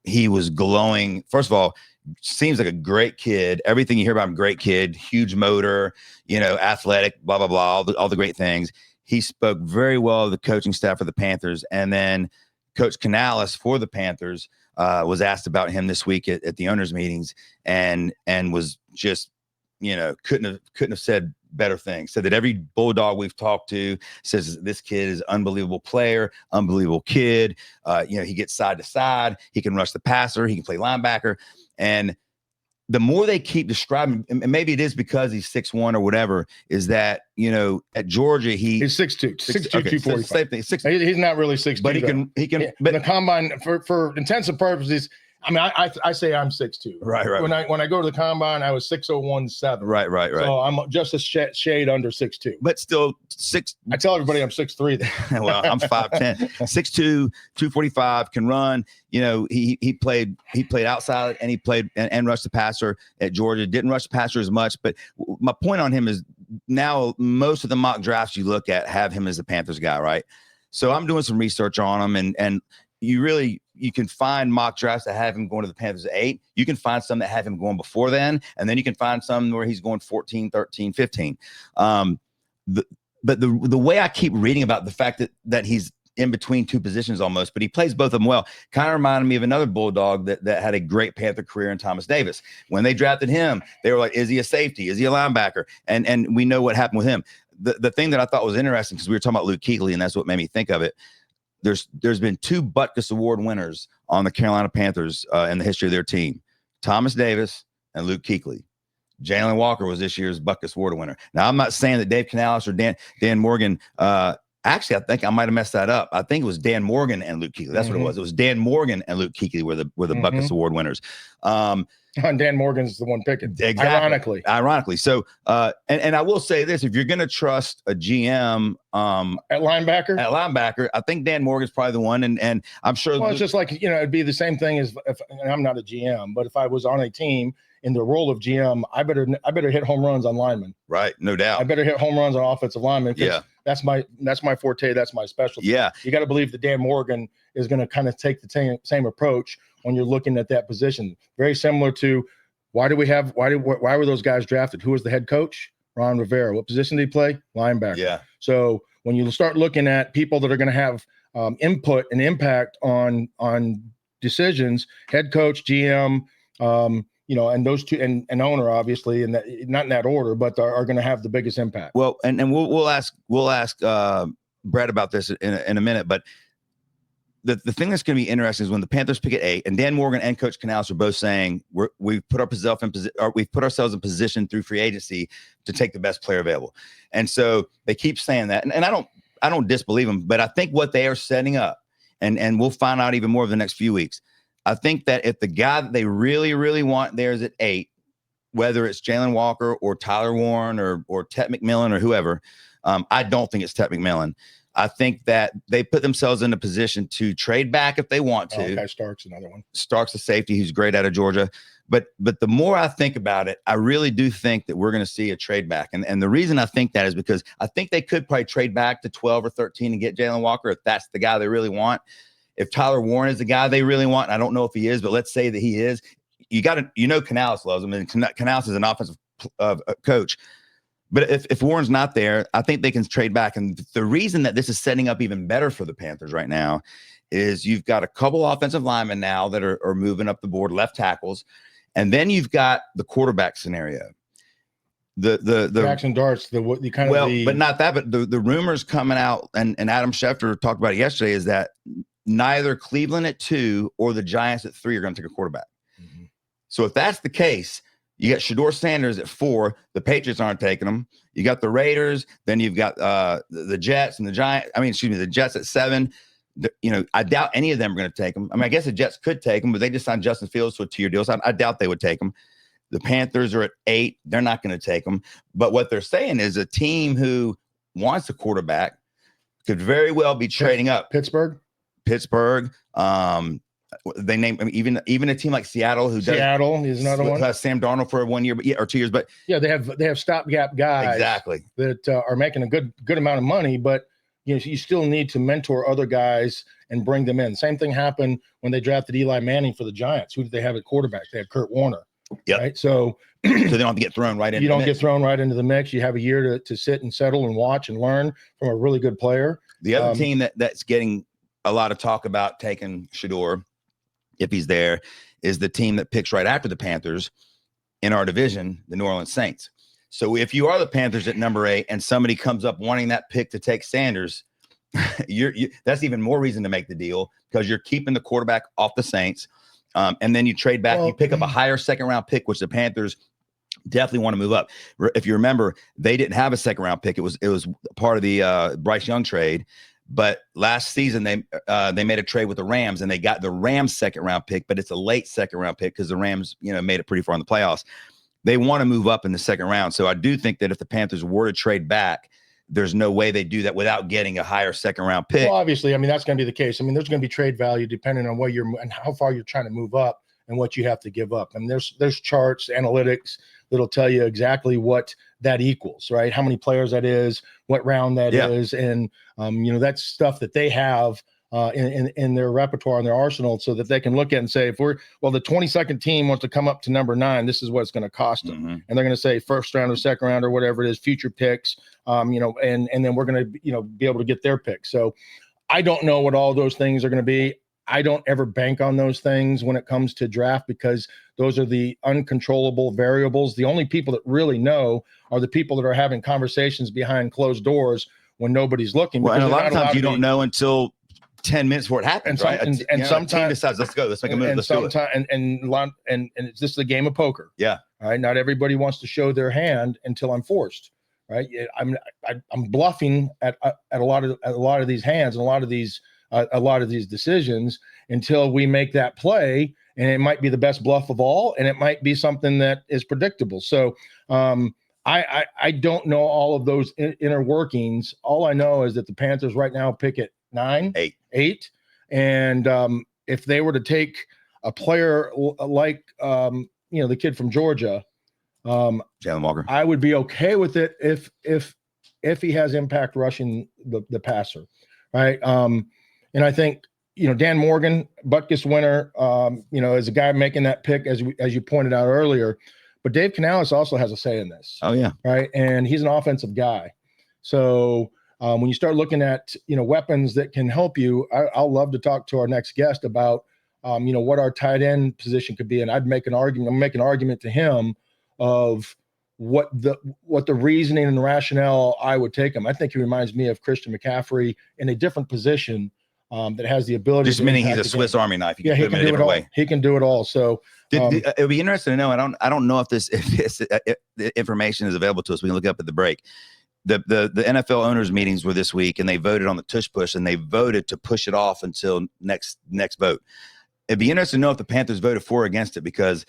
He was glowing. First of all, seems like a great kid. Everything you hear about him, great kid, huge motor, athletic, blah, blah, blah, all the great things. He spoke very well of the coaching staff for the Panthers. And then Coach Canales for the Panthers was asked about him this week at the owners' meetings and was just, couldn't have said better things. Said that every Bulldog we've talked to says this kid is an unbelievable player, unbelievable kid. He gets side to side. He can rush the passer. He can play linebacker. And the more they keep describing, and maybe it is because he's 6'1" or whatever, is that, at Georgia, he's 6'2", 6'2", okay, 245. Same thing. He's not really 6'2", but he can. Yeah, but the combine for intensive purposes. I mean, I say I'm 6'2". Right. When I go to the combine, I was 6'01", Right. So I'm just a shade under 6'2". But still 6. I tell everybody I'm 6'3". Well, I'm 5'10", 6'2", 245, can run. He played outside and he played and rushed the passer at Georgia. Didn't rush the passer as much. But my point on him is now most of the mock drafts you look at have him as the Panthers guy, right? So I'm doing some research on him, and you can find mock drafts that have him going to the Panthers at 8. You can find some that have him going before then. And then you can find some where he's going 14, 13, 15. But the way I keep reading about the fact that he's in between two positions almost, but he plays both of them well, kind of reminded me of another Bulldog that had a great Panther career in Thomas Davis. When they drafted him, they were like, is he a safety? Is he a linebacker? And we know what happened with him. The thing that I thought was interesting, because we were talking about Luke Kuechly, and that's what made me think of it. There's been 2 Butkus Award winners on the Carolina Panthers in the history of their team, Thomas Davis and Luke Kuechly. Jalen Walker was this year's Butkus Award winner. Now, I'm not saying that Dave Canales or Dan Morgan. Actually, I think I might have messed that up. I think it was Dan Morgan and Luke Kuechly. That's what it was. It was Dan Morgan and Luke Kuechly were the Butkus Award winners. And Dan Morgan's the one picking. Exactly. Ironically. So, and I will say this: if you're going to trust a GM at linebacker, I think Dan Morgan's probably the one. And I'm sure. Well, it's just like, it'd be the same thing as if, and I'm not a GM, but if I was on a team in the role of GM, I better hit home runs on linemen. Right, no doubt. I better hit home runs on offensive linemen. Yeah, that's my forte. That's my specialty. Yeah, you got to believe that Dan Morgan is going to kind of take the same approach when you're looking at that position. Very similar to why were those guys drafted? Who was the head coach? Ron Rivera. What position did he play? Linebacker. Yeah. So when you start looking at people that are going to have input and impact on decisions, head coach, GM, and those two, and owner, obviously, and that, not in that order, but are going to have the biggest impact. Well, and we'll ask Brett about this in a minute, but the thing that's going to be interesting is when the Panthers pick at 8, and Dan Morgan and Coach Canales are both saying we've put ourselves in position through free agency to take the best player available, and so they keep saying that, and I don't disbelieve them, but I think what they are setting up, and we'll find out even more over the next few weeks. I think that if the guy that they really, really want there is at 8, whether it's Jalen Walker or Tyler Warren or Tet McMillan or whoever, I don't think it's Tet McMillan. I think that they put themselves in a position to trade back if they want to. Okay, Stark's another one. Stark's a safety who's great out of Georgia. But the more I think about it, I really do think that we're going to see a trade back. And the reason I think that is because I think they could probably trade back to 12 or 13 and get Jalen Walker if that's the guy they really want. If Tyler Warren is the guy they really want, and I don't know if he is, but let's say that he is, Canales loves him, and Canales is an offensive coach. But if Warren's not there, I think they can trade back. And the reason that this is setting up even better for the Panthers right now is you've got a couple offensive linemen now that are moving up the board, left tackles. And then you've got the quarterback scenario. The Jackson Dart's but not that. But the rumors coming out, and Adam Schefter talked about it yesterday, is that neither Cleveland at 2 or the Giants at 3 are going to take a quarterback. Mm-hmm. So if that's the case, you got Shedeur Sanders at 4. The Patriots aren't taking him. You got the Raiders. Then you've got the Jets and the Giants. The Jets at 7. I doubt any of them are going to take him. I guess the Jets could take him, but they just signed Justin Fields to a 2-year deal. So I doubt they would take him. The Panthers are at 8. They're not going to take him. But what they're saying is a team who wants a quarterback could very well be trading up. Pittsburgh. They name even a team like Seattle is another one. Has Sam Darnold for 1 year, or 2 years. But yeah, they have stopgap guys exactly that are making a good amount of money, but you still need to mentor other guys and bring them in. Same thing happened when they drafted Eli Manning for the Giants. Who did they have at quarterback? They had Kurt Warner. Yeah. Right. So they don't have to get thrown right into. You don't get thrown right into the mix. You have a year to sit and settle and watch and learn from a really good player. The other team that's getting a lot of talk about taking Shedeur, if he's there, is the team that picks right after the Panthers in our division, the New Orleans Saints. So if you are the Panthers at number 8 and somebody comes up wanting that pick to take Sanders, that's even more reason to make the deal, because you're keeping the quarterback off the Saints. And then you trade back, you pick up a higher second-round pick, which the Panthers definitely want to move up. If you remember, they didn't have a second-round pick. It was part of the Bryce Young trade. But last season, they made a trade with the Rams, and they got the Rams second-round pick, but it's a late second-round pick because the Rams, made it pretty far in the playoffs. They want to move up in the second round. So I do think that if the Panthers were to trade back, there's no way they do that without getting a higher second-round pick. Well, obviously, that's going to be the case. There's going to be trade value depending on where you're and how far you're trying to move up and what you have to give up. There's charts, analytics that'll tell you exactly what that equals, right? How many players that is, what round that is, and that's stuff that they have in their repertoire and their arsenal, so that they can look at and say, the 22nd team wants to come up to number 9, this is what it's going to cost them. Mm-hmm. And they're going to say first round or second round or whatever it is, future picks, and then we're going to, be able to get their picks. So I don't know what all those things are going to be. I don't ever bank on those things when it comes to draft, because those are the uncontrollable variables. The only people that really know are the people that are having conversations behind closed doors when nobody's looking. Well, and a lot of times you don't know until 10 minutes before it happens, right? And sometimes decides, let's go, let's make a move. And it's just a game of poker. Yeah. All right. Not everybody wants to show their hand until I'm forced. Right. I'm bluffing at a lot of these hands and a lot of these decisions until we make that play, and it might be the best bluff of all, and it might be something that is predictable. So I don't know all of those inner workings. All I know is that the Panthers right now pick at 8, and if they were to take a player like the kid from Georgia, Jalen Walker, I would be okay with it if he has impact rushing the passer, right? And I think Dan Morgan, Butkus winner, is a guy making that pick as you pointed out earlier, but Dave Canales also has a say in this. Oh yeah, right, and he's an offensive guy, so. When you start looking at, weapons that can help you, I'll love to talk to our next guest about, what our tight end position could be. And I'd make an argument. I'm making an argument to him of what the reasoning and the rationale I would take him. I think he reminds me of Christian McCaffrey in a different position that has the ability. Just meaning he's a Swiss Army knife. He can do it all. He can do it all. So it would be interesting to know. I don't know if this information is available to us. We can look up at the break. The NFL owners meetings were this week, and they voted on the tush push, and they voted to push it off until next vote. It'd be interesting to know if the Panthers voted for or against it, because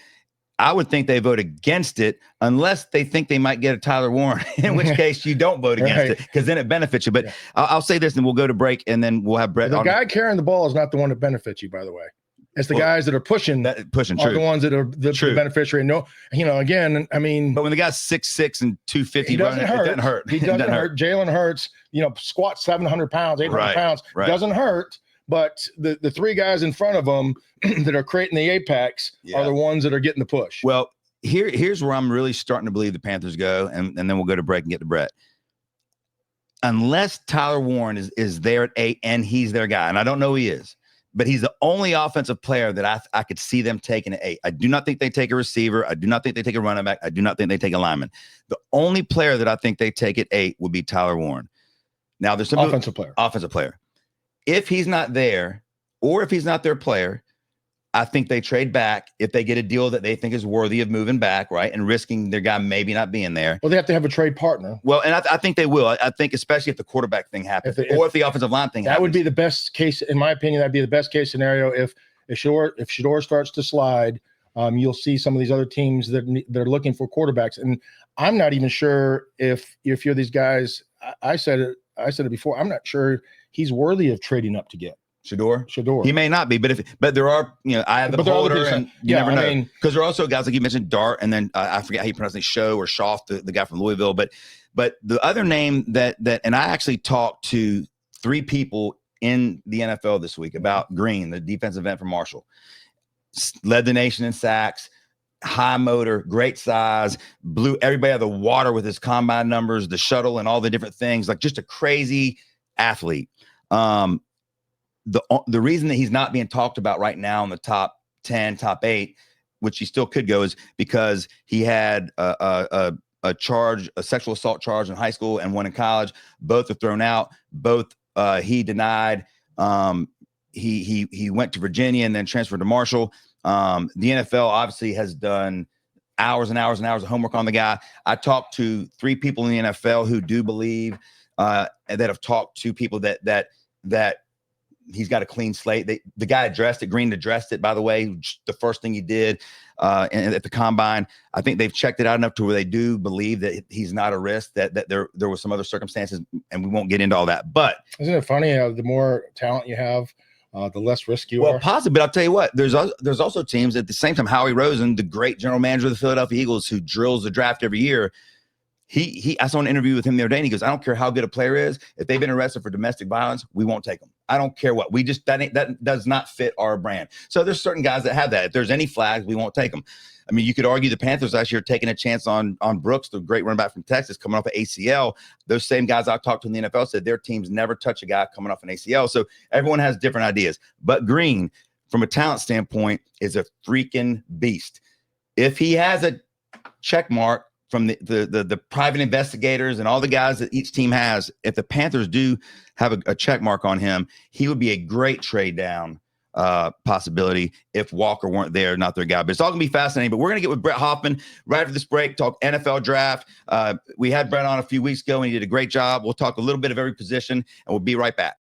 I would think they vote against it unless they think they might get a Tyler Warren, in which case you don't vote against it because then it benefits you. But I'll say this and we'll go to break and then we'll have Brett. The guy carrying the ball is not the one that benefits you, by the way. It's the guys that are pushing are the ones that are the beneficiary. No, again, I mean. But when the guy's 6'6" and 250 it doesn't hurt. He doesn't hurt. Jalen Hurts, squat 700 pounds, 800 pounds. Doesn't hurt. But the three guys in front of them that are creating the apex are the ones that are getting the push. Well, here's where I'm really starting to believe the Panthers go, and then we'll go to break and get to Brett. Unless Tyler Warren is there at 8 and he's their guy, and I don't know who he is, but he's the only offensive player that I could see them taking at 8. I do not think they take a receiver. I do not think they take a running back. I do not think they take a lineman. The only player that I think they take at 8 would be Tyler Warren. Now, there's some offensive player. If he's not there, or if he's not their player, I think they trade back if they get a deal that they think is worthy of moving back, right, and risking their guy maybe not being there. Well, they have to have a trade partner. Well, and I think they will. I think especially if the quarterback thing happens, or if the offensive line thing happens. That would be the best case, in my opinion. That'd be the best case scenario. If Shedeur starts to slide, you'll see some of these other teams that they're looking for quarterbacks. And I'm not even sure if you're these guys. I said it before. I'm not sure he's worthy of trading up to get Shedeur. He may not be, but there are, I have the holder, and you never know. Because there are also guys like you mentioned, Dart, and then I forget how you pronounce it, Show or Schaff, the guy from Louisville. But the other name that and I actually talked to 3 people in the NFL this week about Green, the defensive end from Marshall. Led the nation in sacks, high motor, great size, blew everybody out of the water with his combine numbers, the shuttle, and all the different things. Like just a crazy athlete. The reason that he's not being talked about right now in the top 10, top 8, which he still could go, is because he had a sexual assault charge in high school and one in college. Both are thrown out. Both he denied. He went to Virginia and then transferred to Marshall. The NFL obviously has done hours and hours and hours of homework on the guy. I talked to 3 people in the NFL who do believe that have talked to people that he's got a clean slate. The guy addressed it. Green addressed it, by the way, the first thing he did at the combine. I think they've checked it out enough to where they do believe that he's not a risk, that there was some other circumstances, and we won't get into all that. But isn't it funny how the more talent you have, the less risk you are? Well, possibly, but I'll tell you what, there's also teams at the same time. Howie Roseman, the great general manager of the Philadelphia Eagles, who drills the draft every year, I saw an interview with him the other day, and he goes, I don't care how good a player is. If they've been arrested for domestic violence, we won't take them. I don't care what. That does not fit our brand. So there's certain guys that have that. If there's any flags, we won't take them. I mean, you could argue the Panthers last year taking a chance on Brooks, the great running back from Texas, coming off an ACL. Those same guys I talked to in the NFL said their teams never touch a guy coming off an ACL. So everyone has different ideas. But Green, from a talent standpoint, is a freaking beast. If he has a check mark from the private investigators and all the guys that each team has, if the Panthers do have a check mark on him, he would be a great trade down possibility if Walker weren't there, not their guy. But it's all gonna be fascinating. But we're gonna get with Brett Hoffman right after this break, talk NFL draft. We had Brett on a few weeks ago and he did a great job. We'll talk a little bit of every position and we'll be right back.